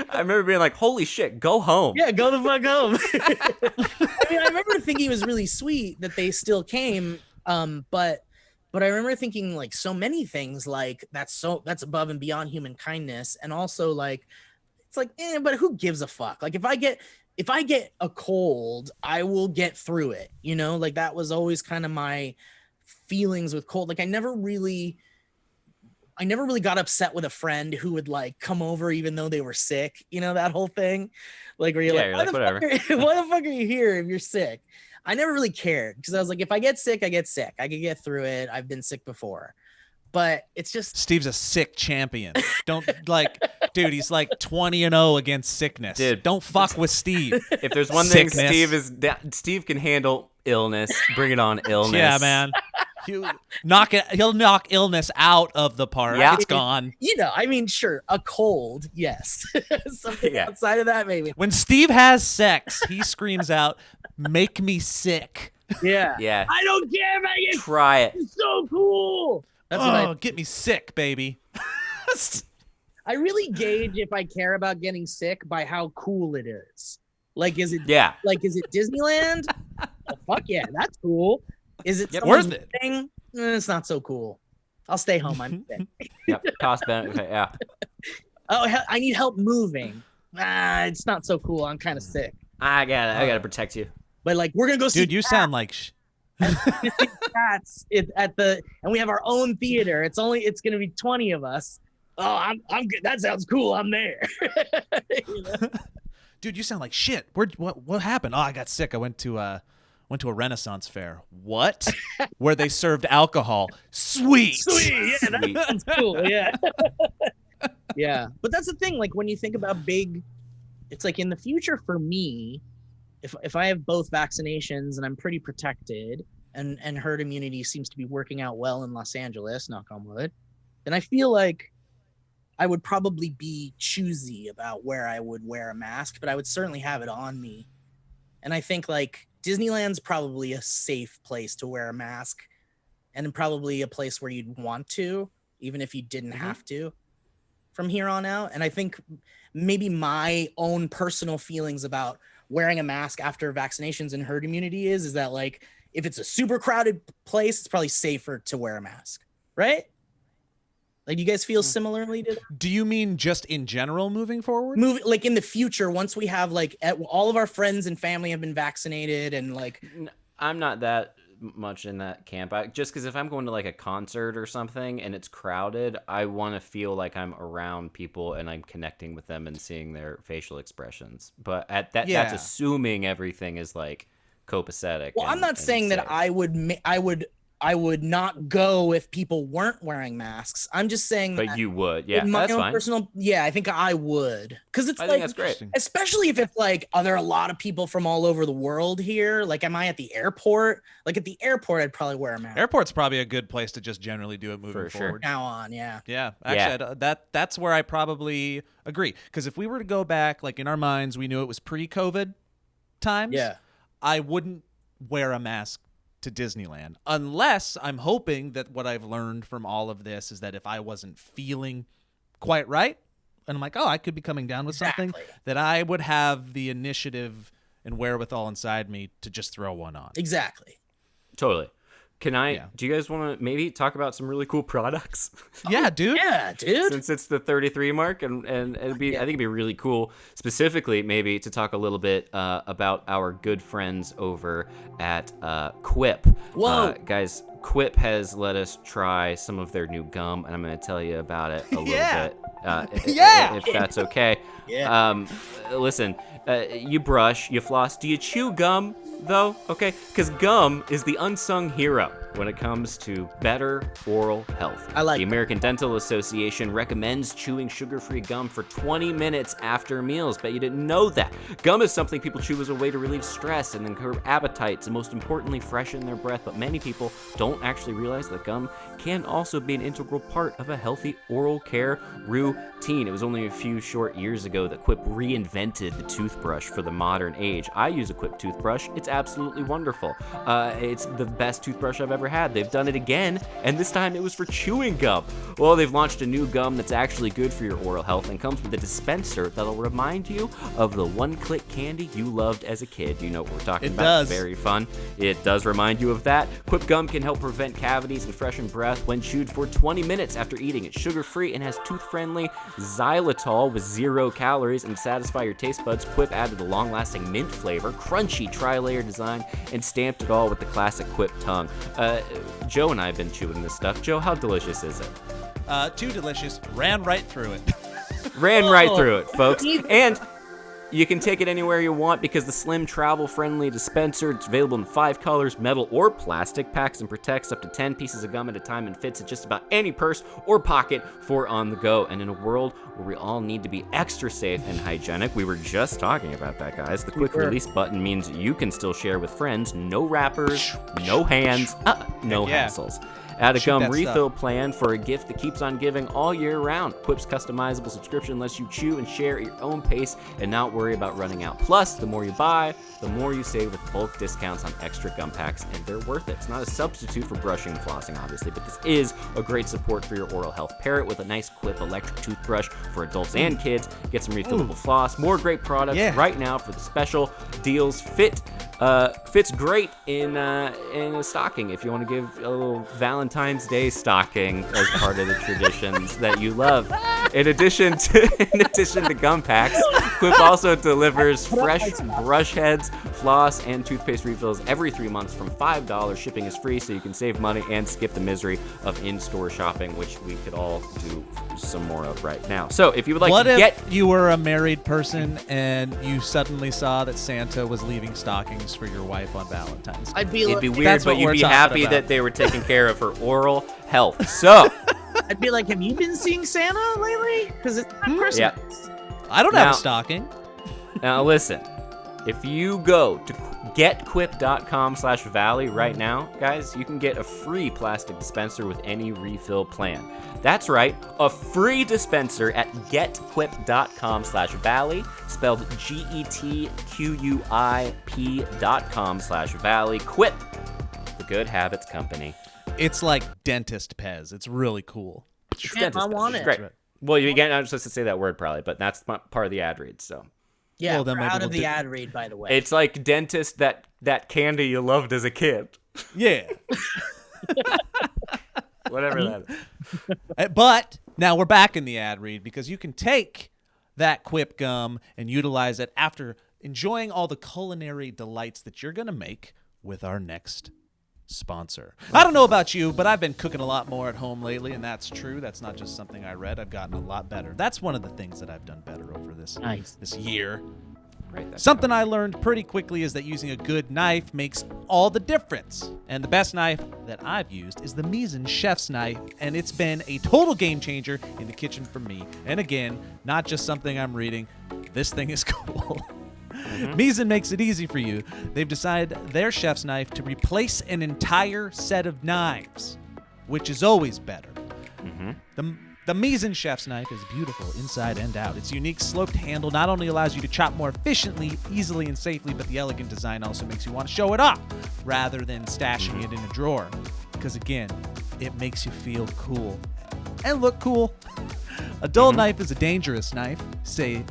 Speaker 3: I remember being like, holy shit, go home.
Speaker 4: Yeah, go the fuck home. I remember thinking it was really sweet that they still came. But I remember thinking like so many things like that's above and beyond human kindness. And also like, it's like, but who gives a fuck? Like if I get if I get a cold, I will get through it. You know, like that was always kind of my feelings with cold. Like I never really got upset with a friend who would like come over even though they were sick. You know, that whole thing. Like where you're
Speaker 3: Yeah,
Speaker 4: like,
Speaker 3: you're like,
Speaker 4: why the fuck are you here if you're sick? I never really cared because I was like, if I get sick, I get sick. I can get through it. I've been sick before. But it's just
Speaker 2: Steve's a sick champion. Don't like, dude. He's like 20-0 against sickness.
Speaker 3: Dude.
Speaker 2: Don't fuck with Steve.
Speaker 3: If there's one
Speaker 2: Sickness.
Speaker 3: thing Steve can handle illness. Bring it on, illness.
Speaker 2: Yeah, man. He'll knock illness out of the park.
Speaker 3: Yeah.
Speaker 2: It's gone.
Speaker 4: you know, I mean, sure, a cold, yes. Something
Speaker 3: Yeah.
Speaker 4: outside of that, maybe.
Speaker 2: When Steve has sex, he screams out, "Make me sick."
Speaker 4: Yeah.
Speaker 3: Yeah.
Speaker 4: I don't care if I get
Speaker 3: Try it.
Speaker 4: it's so cool. That's what
Speaker 2: Oh, get me sick, baby.
Speaker 4: I really gauge if I care about getting sick by how cool it is. Like, is it
Speaker 3: Yeah.
Speaker 4: is it Disneyland? Oh, fuck yeah, that's cool. Is it
Speaker 3: Yep.
Speaker 4: someone's
Speaker 2: Worth it.
Speaker 4: thing? It's not so cool. I'll stay home. I'm sick.
Speaker 3: Yep. Cost benefit. Yeah.
Speaker 4: Oh, I need help moving. It's not so cool. I'm kind of sick.
Speaker 3: I gotta protect you.
Speaker 4: But like, we're gonna go see
Speaker 2: Dude, you sound like
Speaker 4: cats and we have our own theater. It's gonna be 20 of us. Oh, I'm good. That sounds cool. I'm there. You know?
Speaker 2: dude, you sound like shit. What happened? Oh, I got sick. I went to a Renaissance fair. What? Where they served alcohol. Sweet.
Speaker 4: Sweet. Yeah, that
Speaker 3: Sweet.
Speaker 4: sounds cool. Yeah. Yeah. But that's the thing. Like when you think about it's like in the future for me, if I have both vaccinations and I'm pretty protected and herd immunity seems to be working out well in Los Angeles, knock on wood, then I feel like I would probably be choosy about where I would wear a mask, but I would certainly have it on me. And I think like Disneyland's probably a safe place to wear a mask and probably a place where you'd want to, even if you didn't have to from here on out. And I think maybe my own personal feelings about wearing a mask after vaccinations and herd immunity is that like, if it's a super crowded place, it's probably safer to wear a mask, right? Like, do you guys feel similarly to that?
Speaker 2: Do you mean just in general moving forward?
Speaker 4: Like in the future, once we have like all of our friends and family have been vaccinated and like,
Speaker 3: I'm not that much in that camp. Just because if I'm going to like a concert or something and it's crowded, I want to feel like I'm around people and I'm connecting with them and seeing their facial expressions. But that's assuming everything is like copacetic.
Speaker 4: well, I'm not saying that I would not go if people weren't wearing masks. I'm just saying
Speaker 3: But
Speaker 4: that
Speaker 3: you would. Yeah,
Speaker 4: in my
Speaker 3: that's
Speaker 4: own
Speaker 3: fine.
Speaker 4: personal, I think I would. Because it's
Speaker 3: I
Speaker 4: like,
Speaker 3: think that's great.
Speaker 4: especially if it's like, are there a lot of people from all over the world here? Like, am I at the airport? Like at the airport, I'd probably wear a mask.
Speaker 2: Airport's probably a good place to just generally do it moving
Speaker 3: For sure.
Speaker 2: forward.
Speaker 4: Now on, yeah.
Speaker 2: Yeah, actually, that's where I probably agree. Because if we were to go back, like in our minds, we knew it was pre-COVID times.
Speaker 4: Yeah.
Speaker 2: I wouldn't wear a mask to Disneyland unless I'm hoping that what I've learned from all of this is that if I wasn't feeling quite right, and I'm like, oh, I could be coming down with something,
Speaker 4: Exactly.
Speaker 2: that I would have the initiative and wherewithal inside me to just throw one on.
Speaker 4: Exactly.
Speaker 3: Totally. Can I?
Speaker 2: Yeah.
Speaker 3: Do you guys want to maybe talk about some really cool products?
Speaker 2: Yeah, dude.
Speaker 4: Yeah, dude.
Speaker 3: Since it's the 33 mark, and it'd be, I think it'd be really cool, specifically maybe to talk a little bit about our good friends over at Quip.
Speaker 4: Whoa.
Speaker 3: Guys, Quip has let us try some of their new gum, and I'm going to tell you about it a little
Speaker 2: Yeah.
Speaker 3: bit,
Speaker 2: Yeah.
Speaker 3: if that's okay.
Speaker 4: Yeah.
Speaker 3: Listen, you brush, you floss. Do you chew gum, though? Okay, because gum is the unsung hero when it comes to better oral health.
Speaker 4: I like
Speaker 3: The
Speaker 4: that.
Speaker 3: American Dental Association recommends chewing sugar-free gum for 20 minutes after meals. Bet you didn't know that. Gum is something people chew as a way to relieve stress and then curb appetites and most importantly, freshen their breath. But many people don't actually realize that gum can also be an integral part of a healthy oral care routine. It was only a few short years ago that Quip reinvented the toothbrush for the modern age. I use a Quip toothbrush. It's absolutely wonderful. It's the best toothbrush I've ever had. They've done it again, and this time it was for chewing gum. Well, they've launched a new gum that's actually good for your oral health and comes with a dispenser that'll remind you of the one-click candy you loved as a kid. You know what we're talking
Speaker 2: It
Speaker 3: about.
Speaker 2: does.
Speaker 3: It's very fun. It does remind you of that. Quip gum can help prevent cavities and freshen breath when chewed for 20 minutes after eating. It's sugar-free and has tooth-friendly xylitol with 0 calories, and to satisfy your taste buds, Quip added a long-lasting mint flavor, crunchy tri-layer design, and stamped it all with the classic Quip tongue. Joe and I have been chewing this stuff. Joe, how delicious is it?
Speaker 2: Too delicious. Ran right through it.
Speaker 3: Ran right through it, folks. And you can take it anywhere you want because the slim, travel-friendly dispenser, it's available in 5 colors, metal or plastic, packs and protects up to 10 pieces of gum at a time, and fits in just about any purse or pocket for on the go. And in a world where we all need to be extra safe and hygienic, we were just talking about that, guys. The quick release button means you can still share with friends. No wrappers, no hands, no hassles. Add a gum refill plan for a gift that keeps on giving all year round. Quip's customizable subscription lets you chew and share at your own pace and not worry about running out. Plus, the more you buy, the more you save with bulk discounts on extra gum packs, and they're worth it. It's not a substitute for brushing and flossing, obviously, but this is a great support for your oral health. Pair it with a nice Quip electric toothbrush for adults and kids. Get some refillable floss. More great products right now for the special deals. Fits great in a stocking if you want to give a little Valentine's Day stocking as part of the traditions that you love. In addition to gum packs, Quip also delivers fresh brush heads, floss, and toothpaste refills every 3 months from $5. Shipping is free, so you can save money and skip the misery of in-store shopping, which we could all do some more of right now. So if you would like to get...
Speaker 2: What if you were a married person and you suddenly saw that Santa was leaving stockings for your wife on Valentine's Day?
Speaker 3: It'd be weird, but you'd be happy that they were taking care of her oral health. So
Speaker 4: I'd be like, have you been seeing Santa lately? Because it's not Christmas.
Speaker 3: Yeah.
Speaker 2: I don't have a stocking.
Speaker 3: Now listen, if you go to getquip.com/valley right now, guys, you can get a free plastic dispenser with any refill plan. That's right, a free dispenser at getquip.com/valley, spelled GETQUIP.com/valley. Quip, the good habits company.
Speaker 2: It's like dentist Pez. It's really cool.
Speaker 4: Yeah, I want it.
Speaker 3: Great. Well, you again, I'm supposed to say that word probably, but that's part of the ad read, so.
Speaker 4: Yeah,
Speaker 2: well, then
Speaker 4: we're
Speaker 2: maybe
Speaker 4: out of
Speaker 2: we'll
Speaker 4: the ad read, by the way.
Speaker 3: It's like dentist, that candy you loved as a kid.
Speaker 2: Yeah.
Speaker 3: Whatever that is.
Speaker 2: But now we're back in the ad read because you can take that Quip gum and utilize it after enjoying all the culinary delights that you're going to make with our next sponsor. I don't know about you, but I've been cooking a lot more at home lately, and that's true. That's not just something I read. I've gotten a lot better. That's one of the things that I've done better over this year.
Speaker 3: Right,
Speaker 2: Something I learned pretty quickly is that using a good knife makes all the difference. And the best knife that I've used is the Misen Chef's Knife, and it's been a total game changer in the kitchen for me. And again, not just something I'm reading. This thing is cool. Misen makes it easy for you. They've decided their chef's knife to replace an entire set of knives, which is always better. The Misen Chef's Knife is beautiful inside and out. Its unique sloped handle not only allows you to chop more efficiently, easily, and safely, but the elegant design also makes you want to show it off rather than stashing it in a drawer. Because again, it makes you feel cool and look cool. A dull knife is a dangerous knife, say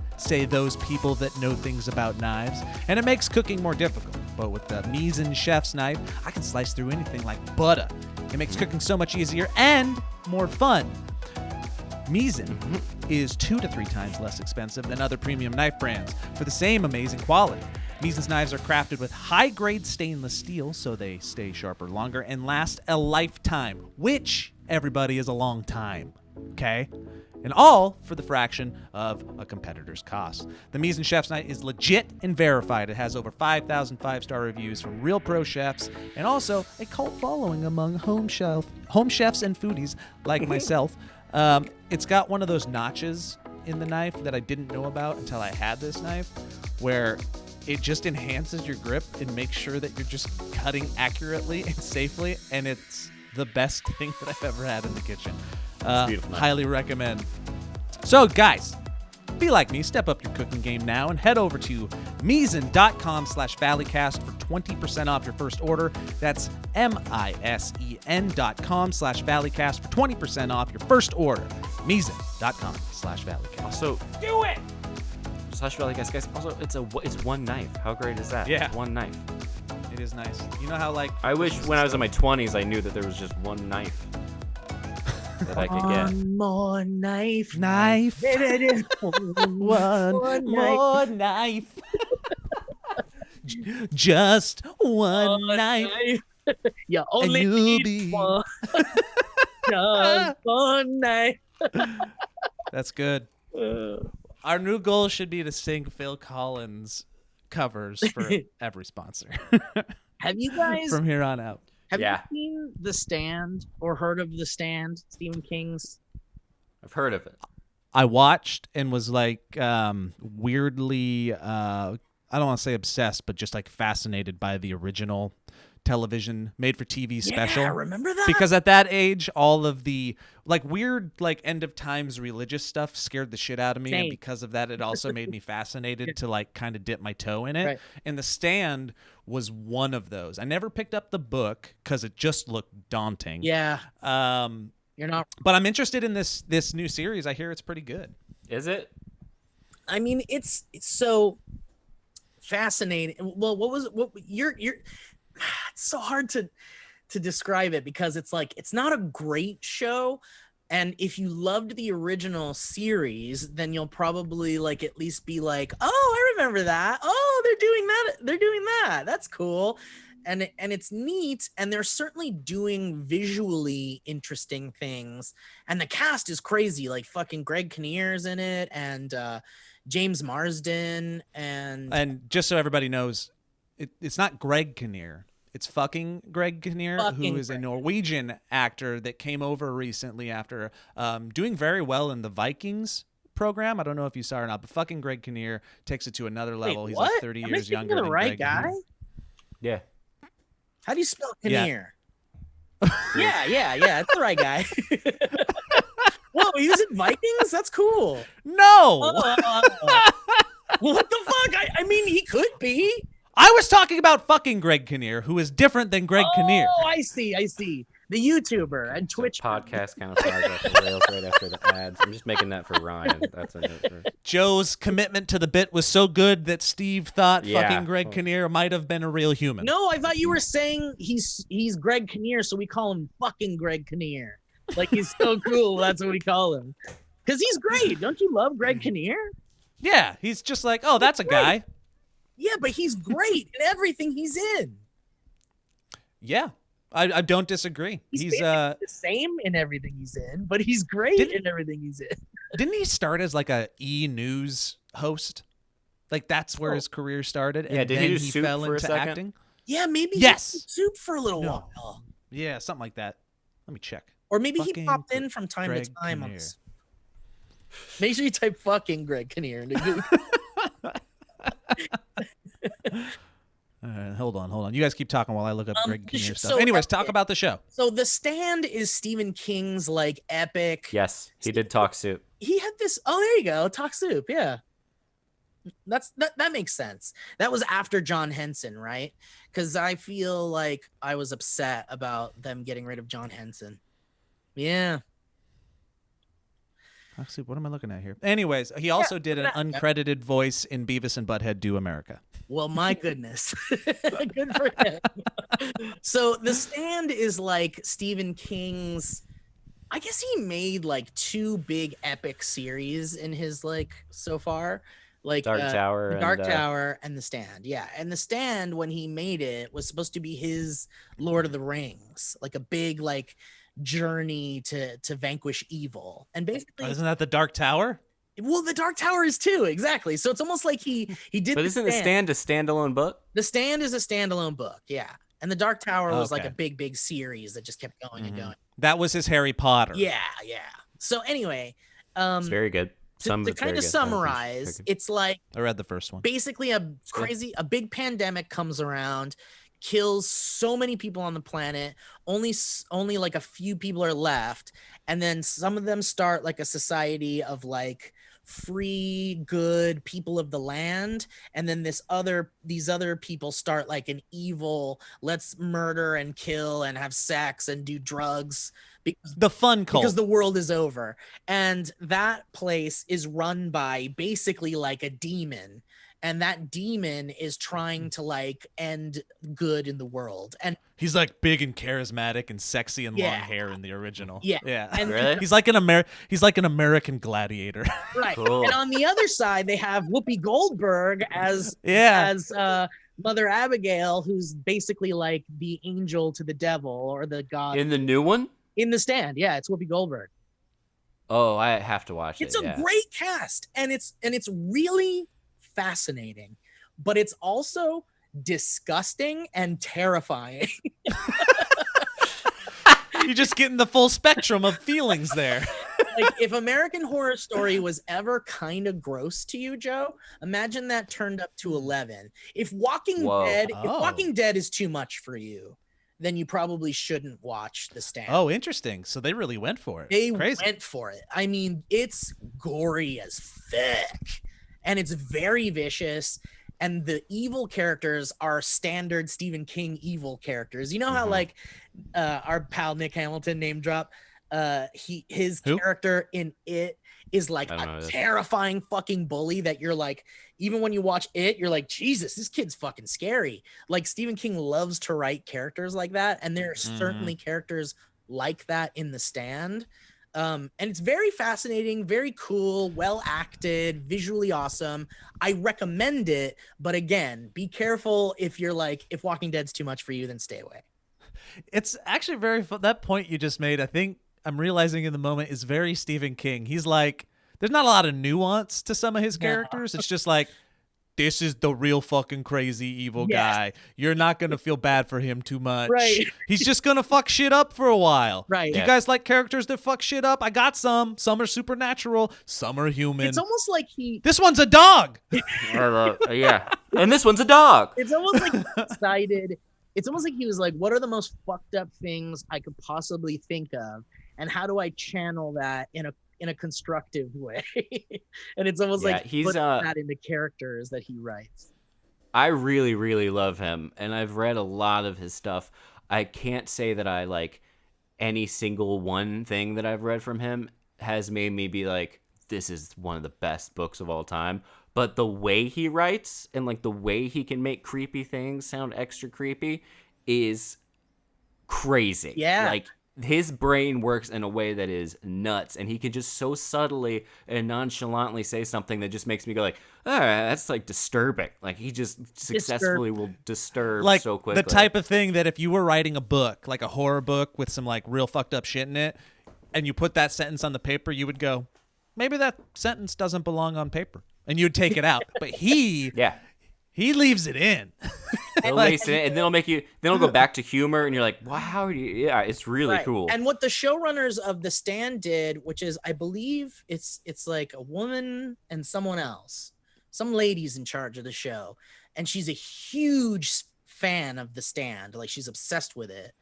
Speaker 2: those people that know things about knives, and it makes cooking more difficult. But with the Misen Chef's Knife, I can slice through anything like butter. It makes cooking so much easier and more fun. Misen is 2 to 3 times less expensive than other premium knife brands for the same amazing quality. Misen's knives are crafted with high-grade stainless steel, so they stay sharper longer and last a lifetime, which, everybody, is a long time, okay? And all for the fraction of a competitor's cost. The Misen Chef's Knife is legit and verified. It has over 5,000 5-star reviews from real pro chefs and also a cult following among home chefs and foodies like myself. It's got one of those notches in the knife that I didn't know about until I had this knife, where it just enhances your grip and makes sure that you're just cutting accurately and safely, and it's the best thing that I've ever had in the kitchen. Highly recommend. So, guys, be like me. Step up your cooking game now and head over to Misen.com/Valleycast for 20% off your first order. That's MISEN.com/Valleycast for 20% off your first order. Misen.com/Valleycast.
Speaker 3: Also, do it! /Valleycast, guys. Also, it's one knife. How great is that?
Speaker 2: Yeah.
Speaker 3: It's one knife.
Speaker 2: It is nice. You know how like
Speaker 3: I wish when I was in my 20s I knew that there was just one knife that I could get.
Speaker 4: One more knife.
Speaker 2: Knife.
Speaker 4: One
Speaker 2: One more knife. Just one knife.
Speaker 4: You only
Speaker 2: you'll
Speaker 4: need
Speaker 2: be-
Speaker 4: one. Just one knife.
Speaker 2: That's good. Our new goal should be to sing Phil Collins covers for every sponsor
Speaker 4: Have you guys
Speaker 2: from here on out.
Speaker 4: have
Speaker 3: Yeah.
Speaker 4: you seen The Stand or heard of The Stand? Stephen King's.
Speaker 3: I've heard of it.
Speaker 2: I watched and was like weirdly, I don't want to say obsessed, but just like fascinated by the original television made for TV special.
Speaker 4: Yeah, remember that?
Speaker 2: Because at that age, all of the like weird like end of times religious stuff scared the shit out of me, and
Speaker 4: Same.
Speaker 2: because of that, it also made me fascinated to like kind of dip my toe in it.
Speaker 4: Right.
Speaker 2: And The Stand was one of those. I never picked up the book because it just looked daunting.
Speaker 4: Yeah,
Speaker 2: Um,
Speaker 4: you're not.
Speaker 2: but I'm interested in this new series. I hear it's pretty good.
Speaker 3: Is it?
Speaker 4: I mean, it's so fascinating. Well, what you're it's so hard to describe it because it's like it's not a great show, and if you loved the original series, then you'll probably like at least be like, oh, I remember that. Oh, they're doing that. That's cool. And it's neat, and they're certainly doing visually interesting things, and the cast is crazy. Like fucking Greg Kinnear's in it, and James Marsden,
Speaker 2: And just so everybody knows, it's not Greg Kinnear. It's fucking Greg Kinnear,
Speaker 4: Fucking
Speaker 2: who is a
Speaker 4: Greg.
Speaker 2: Norwegian actor that came over recently after doing very well in the Vikings program. I don't know if you saw it or not, but fucking Greg Kinnear takes it to another level. He's like 30
Speaker 4: Am I
Speaker 2: years
Speaker 4: thinking
Speaker 2: younger
Speaker 4: of the
Speaker 2: than
Speaker 4: right
Speaker 2: Greg
Speaker 4: guy?
Speaker 2: Kinnear.
Speaker 3: Yeah.
Speaker 4: How do you spell
Speaker 2: Yeah.
Speaker 4: Kinnear? Yeah, it's the right guy. Whoa, he was in Vikings? That's cool.
Speaker 2: No!
Speaker 4: What the fuck? I mean, he could be.
Speaker 2: I was talking about fucking Greg Kinnear, who is different than Greg Kinnear.
Speaker 4: Oh, I see. The YouTuber and Twitch.
Speaker 3: Podcast kind of flies off the rails right after the ads. I'm just making that for Ryan. That's a note for...
Speaker 2: Joe's commitment to the bit was so good that Steve thought
Speaker 3: Yeah.
Speaker 2: fucking Greg Kinnear might have been a real human.
Speaker 4: No, I thought you were saying he's Greg Kinnear, so we call him fucking Greg Kinnear. Like he's so cool. That's what we call him. Because he's great. Don't you love Greg Kinnear?
Speaker 2: Yeah, he's just like, oh, that's a guy.
Speaker 4: Yeah, but he's great in everything he's in.
Speaker 2: Yeah, I don't disagree. He's
Speaker 4: basically the same in everything he's in, but he's great in everything he's in.
Speaker 2: didn't he start as like a E-news host? Like that's where his career started, and
Speaker 3: Yeah, did he
Speaker 2: then
Speaker 3: do
Speaker 2: he
Speaker 3: Soup
Speaker 2: fell
Speaker 3: for a
Speaker 2: into
Speaker 3: second?
Speaker 2: acting.
Speaker 4: Yeah, maybe
Speaker 2: Yes.
Speaker 4: he did Soup for a little
Speaker 2: No.
Speaker 4: while.
Speaker 2: Yeah, something like that. Let me check.
Speaker 4: Or maybe he
Speaker 2: Fucking
Speaker 4: popped in from time
Speaker 2: Greg
Speaker 4: to time on
Speaker 2: Kinnear.
Speaker 4: this. Make sure you type fucking Greg Kinnear into Google.
Speaker 2: Hold on. You guys keep talking while I look up Greg
Speaker 4: the
Speaker 2: Kinnear
Speaker 4: sh-
Speaker 2: stuff.
Speaker 4: so
Speaker 2: Anyways,
Speaker 4: that's
Speaker 2: talk
Speaker 4: it.
Speaker 2: about the show.
Speaker 4: So The Stand is Stephen King's like epic.
Speaker 3: Yes, he did talk soup.
Speaker 4: He had this. Oh, there you go. Talk Soup. Yeah. That makes sense. That was after John Henson, right? Because I feel like I was upset about them getting rid of John Henson. Yeah.
Speaker 2: Actually, what am I looking at here? Anyways, he also did an uncredited voice in Beavis and Butthead Do America.
Speaker 4: Well, my goodness. Good for him. So The Stand is like Stephen King's. I guess he made like two big epic series in his like so far. Like
Speaker 3: Dark Tower
Speaker 4: The Dark
Speaker 3: and,
Speaker 4: Tower and The Stand. Yeah. And The Stand, when he made it, was supposed to be his Lord of the Rings, like a big like journey to vanquish evil. And basically
Speaker 2: Isn't that the Dark Tower?
Speaker 4: well, The Dark Tower is too, exactly. So it's almost like he did
Speaker 3: But isn't The Stand a standalone book?
Speaker 4: The Stand is a standalone book, yeah. And The Dark Tower was like
Speaker 2: Okay.
Speaker 4: a big series that just kept going and going.
Speaker 2: That was his Harry Potter.
Speaker 4: Yeah. So anyway,
Speaker 3: It's very good. Some of
Speaker 4: to
Speaker 3: it's very
Speaker 4: kind of
Speaker 3: good.
Speaker 4: summarize, it's like
Speaker 2: I read the first one.
Speaker 4: basically a big pandemic comes around, kills so many people on the planet, only like a few people are left, and then some of them start like a society of like free good people of the land, and then these other people start like an evil, let's murder and kill and have sex and do drugs because
Speaker 2: The fun cult.
Speaker 4: because the world is over. And that place is run by basically like a demon. and that demon is trying to like end good in the world. And
Speaker 2: He's like big and charismatic and sexy and long
Speaker 4: Yeah.
Speaker 2: hair in the original.
Speaker 4: Yeah. And
Speaker 3: Really?
Speaker 2: He's like an American gladiator.
Speaker 4: right.
Speaker 3: Cool.
Speaker 4: And on the other side, they have Whoopi Goldberg as
Speaker 2: Yeah.
Speaker 4: Mother Abigail, who's basically like the angel to the devil or the god
Speaker 3: In the new one?
Speaker 4: in The Stand. Yeah, it's Whoopi Goldberg.
Speaker 3: Oh, I have to watch
Speaker 4: It's
Speaker 3: it.
Speaker 4: a
Speaker 3: Yeah.
Speaker 4: great cast, and it's really fascinating, but it's also disgusting and terrifying.
Speaker 2: You're just getting the full spectrum of feelings there.
Speaker 4: Like if American Horror Story was ever kind of gross to you, Joe, imagine that turned up to 11. If Walking
Speaker 3: Whoa.
Speaker 4: Dead, if
Speaker 2: Oh.
Speaker 4: Walking Dead is too much for you, then you probably shouldn't watch The Stand.
Speaker 2: Oh, interesting. So they really went for it.
Speaker 4: They
Speaker 2: Crazy.
Speaker 4: went for it. I mean, it's gory as fuck, and it's very vicious. And the evil characters are standard Stephen King evil characters. You know how like our pal Nick Hamilton name drop, his
Speaker 2: Who?
Speaker 4: character in It is like
Speaker 3: I don't know
Speaker 4: a
Speaker 3: this.
Speaker 4: terrifying fucking bully that you're like, even when you watch It, you're like, Jesus, this kid's fucking scary. Like Stephen King loves to write characters like that, and there are certainly characters like that in The Stand. And it's very fascinating, very cool, well acted, visually awesome. I recommend it, but again, be careful if you're like, if Walking Dead's too much for you, then stay away.
Speaker 2: It's actually very fun. That point you just made, I think I'm realizing in the moment, is very Stephen King. He's like, there's not a lot of nuance to some of his characters. It's just like, this is the real fucking crazy evil
Speaker 4: Yes.
Speaker 2: guy. You're not going to feel bad for him too much.
Speaker 4: Right.
Speaker 2: He's just going to fuck shit up for a while.
Speaker 4: Right.
Speaker 2: Do
Speaker 3: Yeah.
Speaker 2: you guys like characters that fuck shit up? I got some. Some are supernatural. Some are human.
Speaker 4: It's almost like
Speaker 2: This one's a dog.
Speaker 3: Yeah. And this one's a dog.
Speaker 4: it's almost like he decided, it's almost like he was like, what are the most fucked up things I could possibly think of? And how do I channel that in a constructive way? And it's almost
Speaker 3: Yeah,
Speaker 4: like
Speaker 3: he's,
Speaker 4: putting that into characters that he writes.
Speaker 3: I really, really love him, and I've read a lot of his stuff. I can't say that I like any single one thing that I've read from him has made me be like, this is one of the best books of all time. But the way he writes and like the way he can make creepy things sound extra creepy is crazy.
Speaker 4: Yeah.
Speaker 3: Like his brain works in a way that is nuts, and he can just so subtly and nonchalantly say something that just makes me go like, all right, that's like disturbing. Like he just successfully will disturb
Speaker 2: Like
Speaker 3: so quickly.
Speaker 2: the type of thing that if you were writing a book, like a horror book with some like real fucked up shit in it, and you put that sentence on the paper, you would go, maybe that sentence doesn't belong on paper, and you'd take it out. But he leaves it in.
Speaker 3: They'll lace it in, and then it'll go back to humor, and you're like, wow, how do you? Yeah, it's really
Speaker 4: Right.
Speaker 3: cool.
Speaker 4: And what the showrunners of The Stand did, which is, I believe it's like a woman and someone else, some lady's in charge of the show, and she's a huge fan of The Stand. Like she's obsessed with it.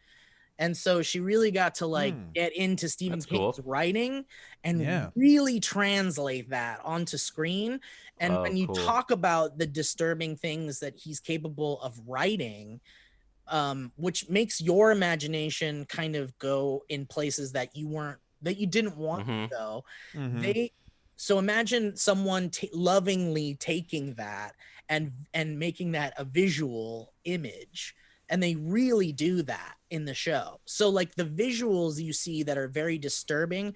Speaker 4: And so she really got to like get into Stephen
Speaker 3: That's
Speaker 4: King's
Speaker 3: cool.
Speaker 4: writing and
Speaker 2: Yeah.
Speaker 4: really translate that onto screen. And
Speaker 3: Oh,
Speaker 4: when you
Speaker 3: cool.
Speaker 4: talk about the disturbing things that he's capable of writing, which makes your imagination kind of go in places that you didn't want to go.
Speaker 2: Mhm.
Speaker 4: So imagine someone lovingly taking that and making that a visual image. And they really do that in the show. So like the visuals you see that are very disturbing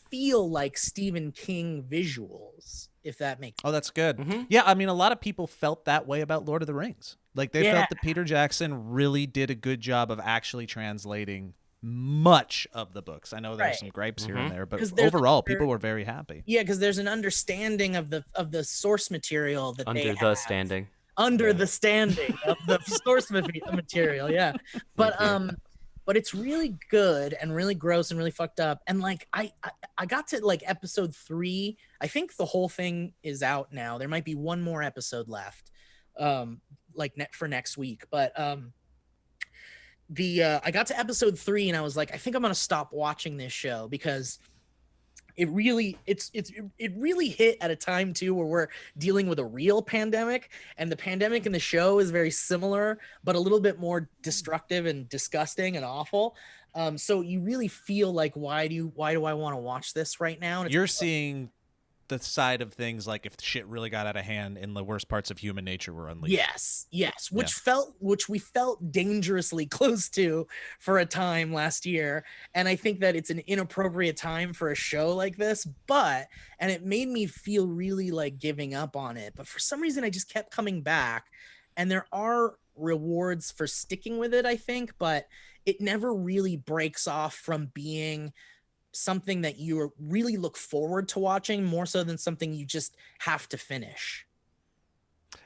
Speaker 4: feel like Stephen King visuals, if that makes sense.
Speaker 2: Oh, that's good. Yeah, I mean, a lot of people felt that way about Lord of the Rings. Like they felt that Peter Jackson really did a good job of actually translating much of the books. I know there's
Speaker 4: Right.
Speaker 2: some gripes here and there, but
Speaker 4: 'Cause there's
Speaker 2: overall,
Speaker 4: other-
Speaker 2: people were very happy.
Speaker 4: Yeah, because there's an understanding of the source material that
Speaker 3: Under
Speaker 4: they
Speaker 3: the
Speaker 4: have.
Speaker 3: standing.
Speaker 4: Under the standing of the source material, yeah. But it's really good and really gross and really fucked up. And like I got to like episode 3. I think the whole thing is out now. There might be one more episode left, for next week. But I got to episode 3 and I was like, I think I'm gonna stop watching this show because it really hit at a time too where we're dealing with a real pandemic, and the pandemic in the show is very similar but a little bit more destructive and disgusting and awful. So you really feel like why do I want to watch this right now? And it's
Speaker 2: You're seeing the side of things, like if shit really got out of hand and the worst parts of human nature were unleashed.
Speaker 4: Yes, which we felt dangerously close to for a time last year, and I think that it's an inappropriate time for a show like this, and it made me feel really like giving up on it, but for some reason I just kept coming back, and there are rewards for sticking with it, I think, but it never really breaks off from being something that you really look forward to watching more so than something you just have to finish.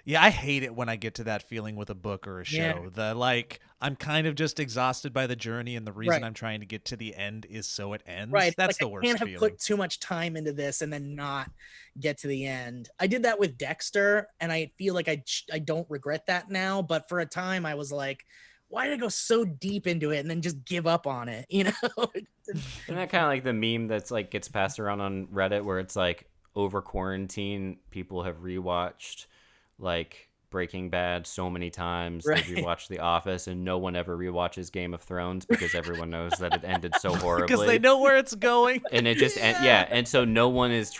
Speaker 2: Yeah, I hate it when I get to that feeling with a book or a show.
Speaker 4: Yeah.
Speaker 2: The like, I'm kind of just exhausted by the journey, and the reason
Speaker 4: Right.
Speaker 2: I'm trying to get to the end is so it ends.
Speaker 4: Right.
Speaker 2: That's
Speaker 4: Like,
Speaker 2: the
Speaker 4: I
Speaker 2: worst
Speaker 4: can't have
Speaker 2: feeling.
Speaker 4: put too much time into this and then not get to the end. I did that with Dexter, and I feel like I don't regret that now. But for a time, I was like, why did I go so deep into it and then just give up on it? You know?
Speaker 3: Isn't that kind of like the meme that's like gets passed around on Reddit where it's like over quarantine, people have rewatched like Breaking Bad so many times.
Speaker 4: Right.
Speaker 3: They've rewatched The Office, and no one ever rewatches Game of Thrones because everyone knows that it ended so horribly.
Speaker 2: Because they know where it's going.
Speaker 3: And it just and so no one's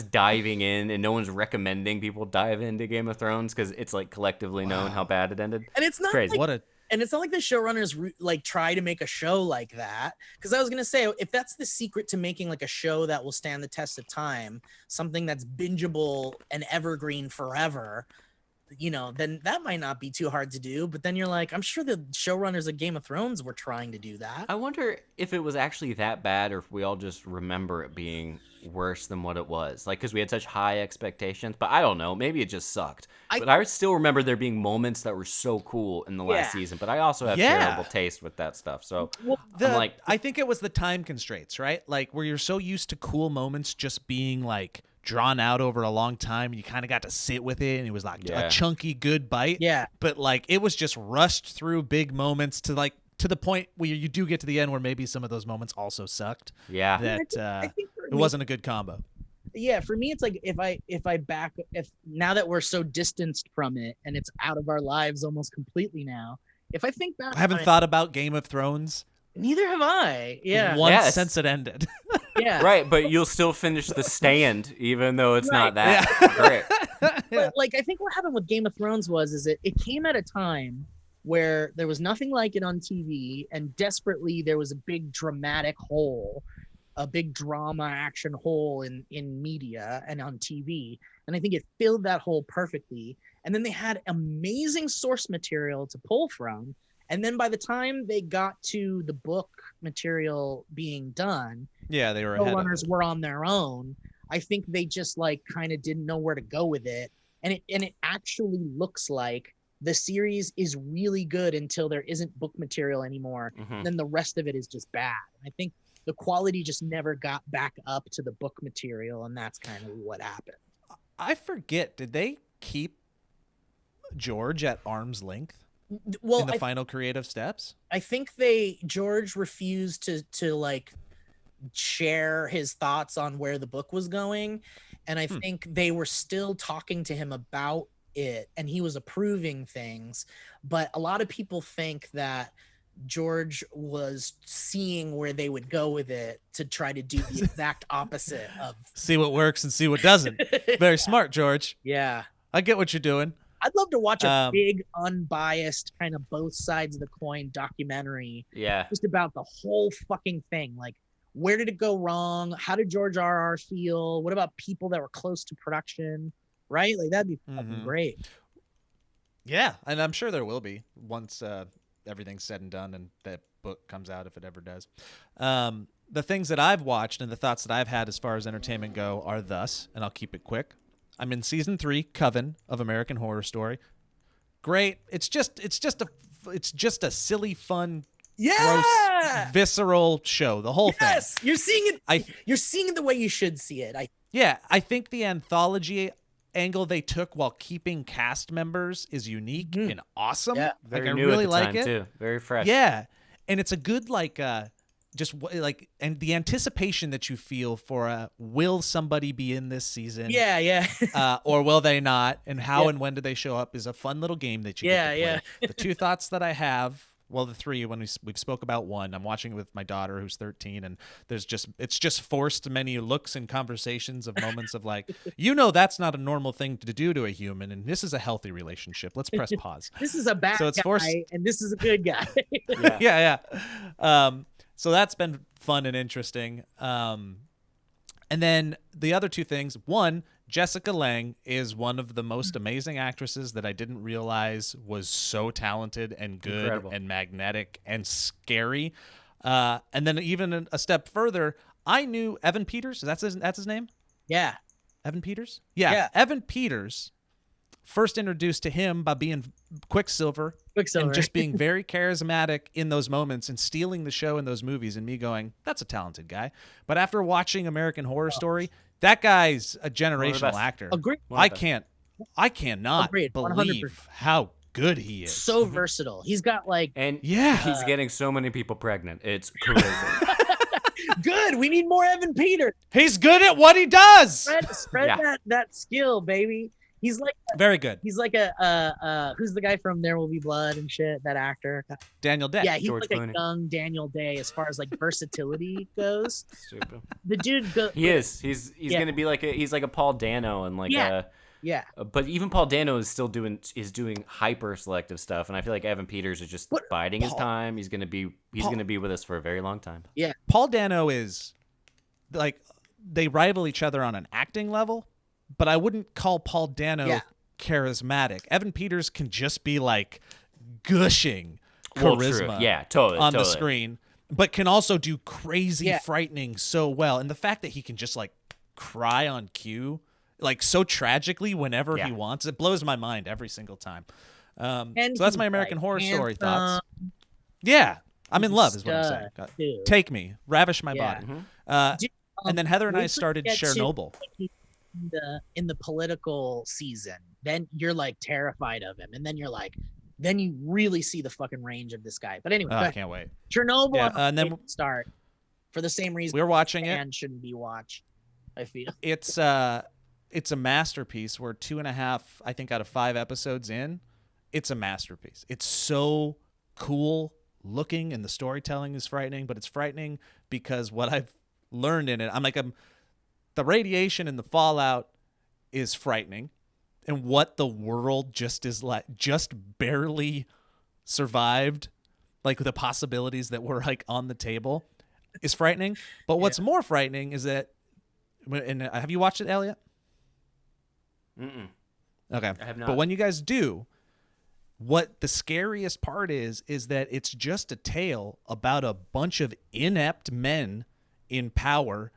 Speaker 3: diving in, and no one's recommending people dive into Game of Thrones because it's like collectively known how bad it ended.
Speaker 4: And it's not
Speaker 3: Crazy.
Speaker 4: like, and it's not like the showrunners like try to make a show like that. Because I was gonna say, if that's the secret to making like a show that will stand the test of time, something that's bingeable and evergreen forever, you know, then that might not be too hard to do. But then you're like, I'm sure the showrunners of Game of Thrones were trying to do that.
Speaker 3: I wonder if it was actually that bad, or if we all just remember it being worse than what it was. Like, because we had such high expectations. But I don't know. Maybe it just sucked. But I still remember there being moments that were so cool in the last season. But I also have terrible taste with that stuff. So I'm like,
Speaker 2: I think it was the time constraints, right? Like where you're so used to cool moments just being like drawn out over a long time. You kind of got to sit with it, and it was like a chunky, good bite.
Speaker 4: Yeah.
Speaker 2: But like it was just rushed through big moments to the point where you do get to the end where maybe some of those moments also sucked.
Speaker 3: Yeah.
Speaker 2: That
Speaker 4: I think
Speaker 2: it wasn't a good combo.
Speaker 4: Yeah, for me, it's like if now that we're so distanced from it and it's out of our lives almost completely now, if I think back,
Speaker 2: I haven't thought about Game of Thrones.
Speaker 4: Neither have I. Yeah.
Speaker 2: Once since it ended.
Speaker 4: Yeah.
Speaker 3: Right, but you'll still finish The Stand, even though it's not that great.
Speaker 4: But like, I think what happened with Game of Thrones was it came at a time where there was nothing like it on TV, and desperately there was a big dramatic hole, a big drama action hole in media and on TV. And I think it filled that hole perfectly. And then they had amazing source material to pull from. And then by the time they got to the book material being done,
Speaker 2: yeah, they were ahead of
Speaker 4: showrunners
Speaker 2: it.
Speaker 4: were on their own. I think they just like kind of didn't know where to go with it. And it actually looks like the series is really good until there isn't book material anymore.
Speaker 3: Mm-hmm.
Speaker 4: Then the rest of it is just bad. I think the quality just never got back up to the book material, and that's kind of what happened.
Speaker 2: I forget, did they keep George at arm's length
Speaker 4: Well,
Speaker 2: in the final creative steps?
Speaker 4: I think George refused to like share his thoughts on where the book was going, and I think they were still talking to him about it, and he was approving things. But a lot of people think that George was seeing where they would go with it to try to do the exact opposite of
Speaker 2: See what works and see what doesn't. Very smart, George.
Speaker 4: Yeah.
Speaker 2: I get what you're doing.
Speaker 4: I'd love to watch a big, unbiased, kind of both sides of the coin documentary.
Speaker 3: Yeah.
Speaker 4: Just about the whole fucking thing. Like, where did it go wrong? How did George R.R. feel? What about people that were close to production? Right? Like, that'd be fucking great.
Speaker 2: Yeah, and I'm sure there will be once everything's said and done and that book comes out, if it ever does. The things that I've watched and the thoughts that I've had as far as entertainment go are thus, and I'll keep it quick. I'm in season 3, Coven of American Horror Story. Great. It's just a silly, fun, gross, visceral show. The whole thing.
Speaker 4: Yes, you're seeing it. You're seeing it the way you should see it.
Speaker 2: I think the anthology angle they took while keeping cast members is unique and awesome.
Speaker 4: Yeah,
Speaker 3: Very
Speaker 2: I
Speaker 3: new
Speaker 2: really
Speaker 3: at the
Speaker 2: like
Speaker 3: time,
Speaker 2: it
Speaker 3: too. Very fresh.
Speaker 2: Yeah, and it's a good and the anticipation that you feel for will somebody be in this season?
Speaker 4: Yeah.
Speaker 2: Or will they not? And how and when do they show up is a fun little game that you get to play. The two thoughts that I have well, the three, when we've spoke about one. I'm watching it with my daughter who's 13, and it's just forced many looks and conversations of moments of like, that's not a normal thing to do to a human, and this is a healthy relationship. Let's press pause.
Speaker 4: This is a bad
Speaker 2: So it's
Speaker 4: guy,
Speaker 2: forced-
Speaker 4: and this is a good guy.
Speaker 2: Yeah. So that's been fun and interesting. And then the other two things. One, Jessica Lange is one of the most amazing actresses that I didn't realize was so talented and good
Speaker 3: Incredible.
Speaker 2: and magnetic and scary. And then even a step further, I knew Evan Peters. That's his name?
Speaker 4: Yeah.
Speaker 2: Evan Peters? Yeah.
Speaker 4: Yeah.
Speaker 2: Evan Peters, first introduced to him by being Quicksilver.
Speaker 4: Quicksilver.
Speaker 2: And just being very charismatic in those moments and stealing the show in those movies, and me going, that's a talented guy. But after watching American Horror Story, that guy's a generational
Speaker 3: best.
Speaker 2: actor.
Speaker 4: Agreed.
Speaker 2: I cannot
Speaker 4: Agreed, 100%.
Speaker 2: believe how good he is.
Speaker 4: So versatile. He's got like
Speaker 3: And
Speaker 2: Yeah.
Speaker 3: he's getting so many people pregnant. It's crazy.
Speaker 4: good. We need more Evan Peters.
Speaker 2: He's good at what he does.
Speaker 4: Spread
Speaker 3: Yeah.
Speaker 4: that skill, baby. He's like
Speaker 2: Very good.
Speaker 4: He's like a who's the guy from There Will Be Blood and shit? That actor.
Speaker 2: Daniel Day.
Speaker 4: Yeah, he's
Speaker 3: George
Speaker 4: like
Speaker 3: Clooney.
Speaker 4: a young Daniel Day as far as like versatility goes.
Speaker 3: Stupid.
Speaker 4: The dude go.
Speaker 3: He is. He's
Speaker 4: Yeah.
Speaker 3: gonna be he's like a Paul Dano and like
Speaker 4: Yeah. Yeah.
Speaker 3: but even Paul Dano is still doing hyper selective stuff, and I feel like Evan Peters is just
Speaker 4: What-
Speaker 3: biding his
Speaker 2: Paul-
Speaker 3: time. He's gonna be with us for a very long time.
Speaker 2: Paul Dano is like, they rival each other on an acting level, but I wouldn't call Paul Dano
Speaker 4: Yeah.
Speaker 2: charismatic. Evan Peters can just be like gushing
Speaker 3: Well, true.
Speaker 2: charisma
Speaker 3: Yeah, totally
Speaker 2: on the
Speaker 3: totally.
Speaker 2: screen, but can also do crazy
Speaker 4: Yeah.
Speaker 2: frightening so well. And the fact that he can just like cry on cue, like so tragically whenever he
Speaker 3: Yeah.
Speaker 2: wants, it blows my mind every single time.
Speaker 4: And
Speaker 2: So that's
Speaker 4: he's,
Speaker 2: my American
Speaker 4: like,
Speaker 2: Horror Story
Speaker 4: handsome,
Speaker 2: thoughts. Yeah, I'm in
Speaker 4: He's a
Speaker 2: love is what I'm saying.
Speaker 4: stud, too.
Speaker 2: Take me, ravish my
Speaker 4: Yeah.
Speaker 2: body.
Speaker 3: Mhm.
Speaker 4: Dude,
Speaker 2: And then Heather and I
Speaker 4: wait till
Speaker 2: started
Speaker 4: we get to,
Speaker 2: Chernobyl.
Speaker 4: like, in the political season, then you're like terrified of him, and then you're like, then you really see the fucking range of this guy. But anyway,
Speaker 2: Oh,
Speaker 4: go
Speaker 2: I
Speaker 4: ahead.
Speaker 2: can't wait.
Speaker 4: Chernobyl.
Speaker 2: Yeah,
Speaker 4: I'm
Speaker 2: and then-
Speaker 4: afraid to start for the same reason
Speaker 2: We're watching it.
Speaker 4: and shouldn't be watched. I feel.
Speaker 2: It's a masterpiece. We're 2.5, I think, out of 5 episodes in. It's a masterpiece. It's so cool looking, and the storytelling is frightening, but it's frightening because what I've learned in it, the radiation and the fallout is frightening, and what the world just barely survived, like the possibilities that were like on the table, is frightening. But what's more frightening is that, and have you watched it, Elliot?
Speaker 3: Mm-mm.
Speaker 2: Okay.
Speaker 3: I have
Speaker 2: But
Speaker 3: not.
Speaker 2: when you guys do, what the scariest part is that it's just a tale about a bunch of inept men in power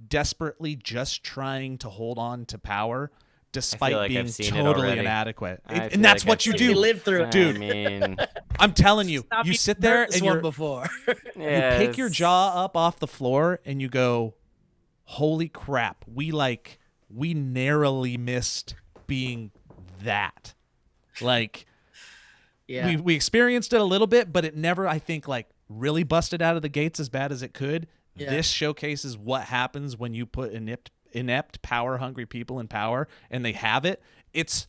Speaker 2: desperately just trying to hold on to power despite
Speaker 3: like
Speaker 2: being
Speaker 3: I've seen it
Speaker 2: totally
Speaker 3: already.
Speaker 2: inadequate.
Speaker 3: I feel
Speaker 2: And that's
Speaker 3: like
Speaker 2: what
Speaker 3: I've
Speaker 2: you
Speaker 3: seen
Speaker 2: do.
Speaker 4: We lived through it.
Speaker 2: Dude.
Speaker 3: I mean,
Speaker 2: I'm telling you,
Speaker 4: Stop
Speaker 2: you
Speaker 4: being
Speaker 2: sit there
Speaker 4: this
Speaker 2: and
Speaker 4: one
Speaker 2: you're,
Speaker 4: before.
Speaker 2: you pick your
Speaker 3: yes.
Speaker 2: jaw up off the floor and you go, holy crap, we narrowly missed being that. Like,
Speaker 4: Yeah.
Speaker 2: we experienced it a little bit, but it never, I think, like really busted out of the gates as bad as it could.
Speaker 4: Yeah.
Speaker 2: This showcases what happens when you put inept power-hungry people in power and they have it. It's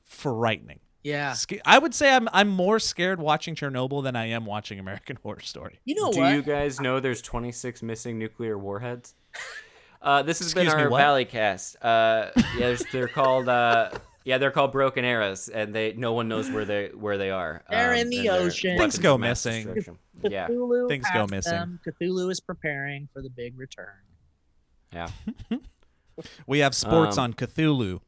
Speaker 2: frightening.
Speaker 4: Yeah.
Speaker 2: I would say I'm more scared watching Chernobyl than I am watching American Horror Story.
Speaker 4: You know
Speaker 3: Do
Speaker 4: what?
Speaker 3: you guys know there's 26 missing nuclear warheads? This has been
Speaker 2: Excuse me,
Speaker 3: our
Speaker 2: what?
Speaker 3: Valleycast. They're called broken arrows, and no one knows where they are.
Speaker 4: They're in the
Speaker 3: and they're
Speaker 4: ocean.
Speaker 2: Things
Speaker 3: weapons
Speaker 2: go
Speaker 3: of mass
Speaker 2: missing.
Speaker 3: destruction. Yeah,
Speaker 4: Cthulhu
Speaker 2: Things go
Speaker 4: has
Speaker 2: missing.
Speaker 4: them. Cthulhu is preparing for the big return.
Speaker 3: yeah.
Speaker 2: We have sports
Speaker 3: Um,
Speaker 2: on Cthulhu.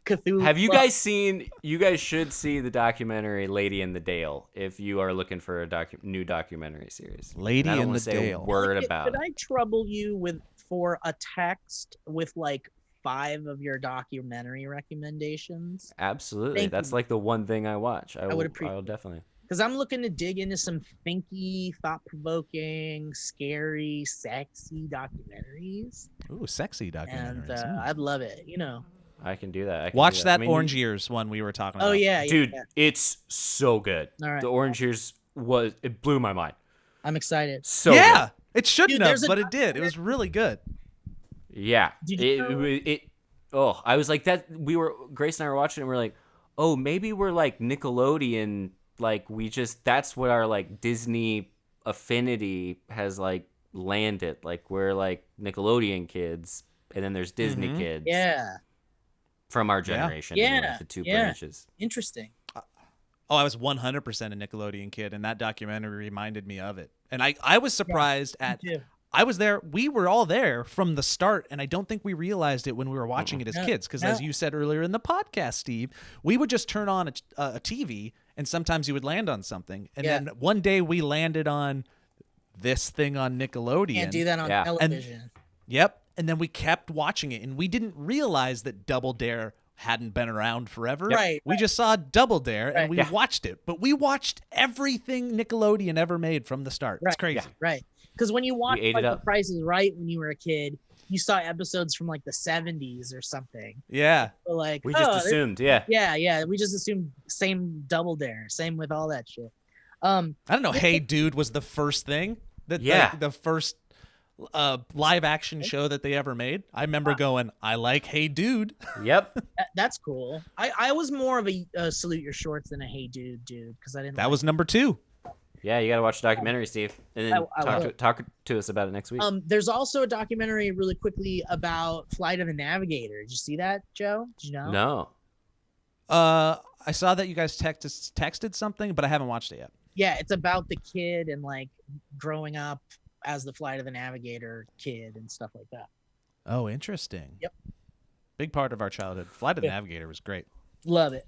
Speaker 4: Cthulhu.
Speaker 3: Have you guys seen? You guys should see the documentary "Lady in the Dale" if you are looking for a new documentary series.
Speaker 2: Lady
Speaker 3: And I don't
Speaker 2: in
Speaker 3: wanna
Speaker 2: the
Speaker 3: say
Speaker 2: Dale.
Speaker 3: A word
Speaker 4: Could
Speaker 3: about it.
Speaker 4: I trouble you for a text with like 5 of your documentary recommendations?
Speaker 3: Absolutely,
Speaker 4: Thank
Speaker 3: that's
Speaker 4: you.
Speaker 3: like the one thing I watch. I
Speaker 4: would appreciate-
Speaker 3: will definitely.
Speaker 4: Because I'm looking to dig into some thinky, thought-provoking, scary, sexy documentaries,
Speaker 2: Ooh, sexy
Speaker 4: and
Speaker 2: documentaries.
Speaker 4: I'd love it. You know.
Speaker 3: I can do that. I can
Speaker 2: Watch
Speaker 3: do
Speaker 2: that
Speaker 3: I mean,
Speaker 2: Orange Years one we were talking about.
Speaker 4: Oh yeah,
Speaker 3: dude,
Speaker 4: yeah.
Speaker 3: it's so good.
Speaker 4: All right.
Speaker 3: The Orange Years it blew my mind.
Speaker 4: I'm excited.
Speaker 3: So
Speaker 2: yeah, it shouldn't
Speaker 4: Dude,
Speaker 2: have,
Speaker 4: there's a
Speaker 2: but it did. It was really good.
Speaker 3: good. Yeah.
Speaker 4: Did you know-
Speaker 3: I was like that. Grace and I were watching it and we're like, oh, maybe we're like Nickelodeon. Like that's what our like Disney affinity has like landed. Like we're like Nickelodeon kids, and then there's Disney kids.
Speaker 4: Yeah.
Speaker 3: From our generation.
Speaker 4: Yeah.
Speaker 3: Anyway, the two branches.
Speaker 4: Interesting.
Speaker 2: Oh, I was 100% a Nickelodeon kid, and that documentary reminded me of it. And I was surprised at. I was there. We were all there from the start, and I don't think we realized it when we were watching it as kids. Because as you said earlier in the podcast, Steve, we would just turn on a TV, and sometimes you would land on something. And then one day we landed on this thing on Nickelodeon.
Speaker 4: Can't do that on television.
Speaker 2: Yep. And then we kept watching it, and we didn't realize that Double Dare hadn't been around forever.
Speaker 4: Right.
Speaker 2: We just saw Double Dare, and we watched it. But we watched everything Nickelodeon ever made from the start. It's crazy.
Speaker 4: Right. Because when you watched like The Price is Right when you were a kid, you saw episodes from like the 70s or something.
Speaker 2: Yeah.
Speaker 4: So like
Speaker 3: we just assumed,
Speaker 4: Yeah. We just assumed same Double Dare, same with all that shit.
Speaker 2: I don't know. Hey Dude was the first thing that the first live action show that they ever made. I remember going, I like Hey Dude.
Speaker 3: Yep.
Speaker 4: That's cool. I was more of a Salute Your Shorts than a Hey Dude because I didn't.
Speaker 2: That was number 2.
Speaker 3: Yeah, you got to watch the documentary, Steve, and then talk to us about it next week.
Speaker 4: There's also a documentary really quickly about Flight of the Navigator. Did you see that, Joe? Did you know?
Speaker 3: No.
Speaker 2: I saw that you guys texted something, but I haven't watched it yet.
Speaker 4: Yeah, it's about the kid and like growing up as the Flight of the Navigator kid and stuff like that.
Speaker 2: Oh, interesting.
Speaker 4: Yep.
Speaker 2: Big part of our childhood. Flight of the Navigator was great.
Speaker 4: Love it.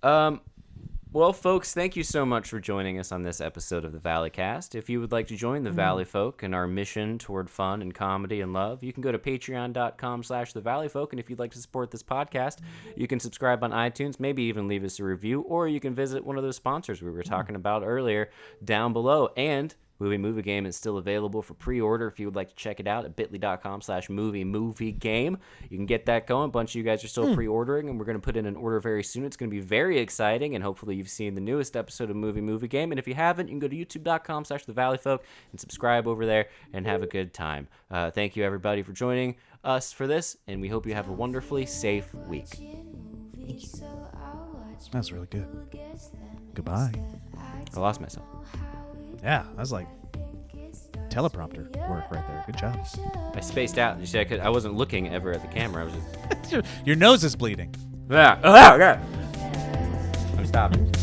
Speaker 3: Well, folks, thank you so much for joining us on this episode of the Valleycast. If you would like to join the Valleyfolk and our mission toward fun and comedy and love, you can go to patreon.com/thevalleyfolk. And if you'd like to support this podcast, you can subscribe on iTunes, maybe even leave us a review, or you can visit one of those sponsors we were talking about earlier down below. And Movie Game is still available for pre-order if you would like to check it out at bit.ly/movie game. You can get that going. A bunch of you guys are still pre-ordering, and we're going to put in an order very soon. It's going to be very exciting, and hopefully you've seen the newest episode of Movie Game. And if you haven't, you can go to youtube.com/thevalleyfolk and subscribe over there and have a good time. Thank you, everybody, for joining us for this, and we hope you have a wonderfully safe week.
Speaker 2: That's really good. Goodbye.
Speaker 3: I lost myself.
Speaker 2: Yeah, that was like teleprompter work right there. Good job.
Speaker 3: I spaced out. You see, I wasn't looking ever at the camera. I was just...
Speaker 2: Your nose is bleeding.
Speaker 3: Yeah. I'm stopping.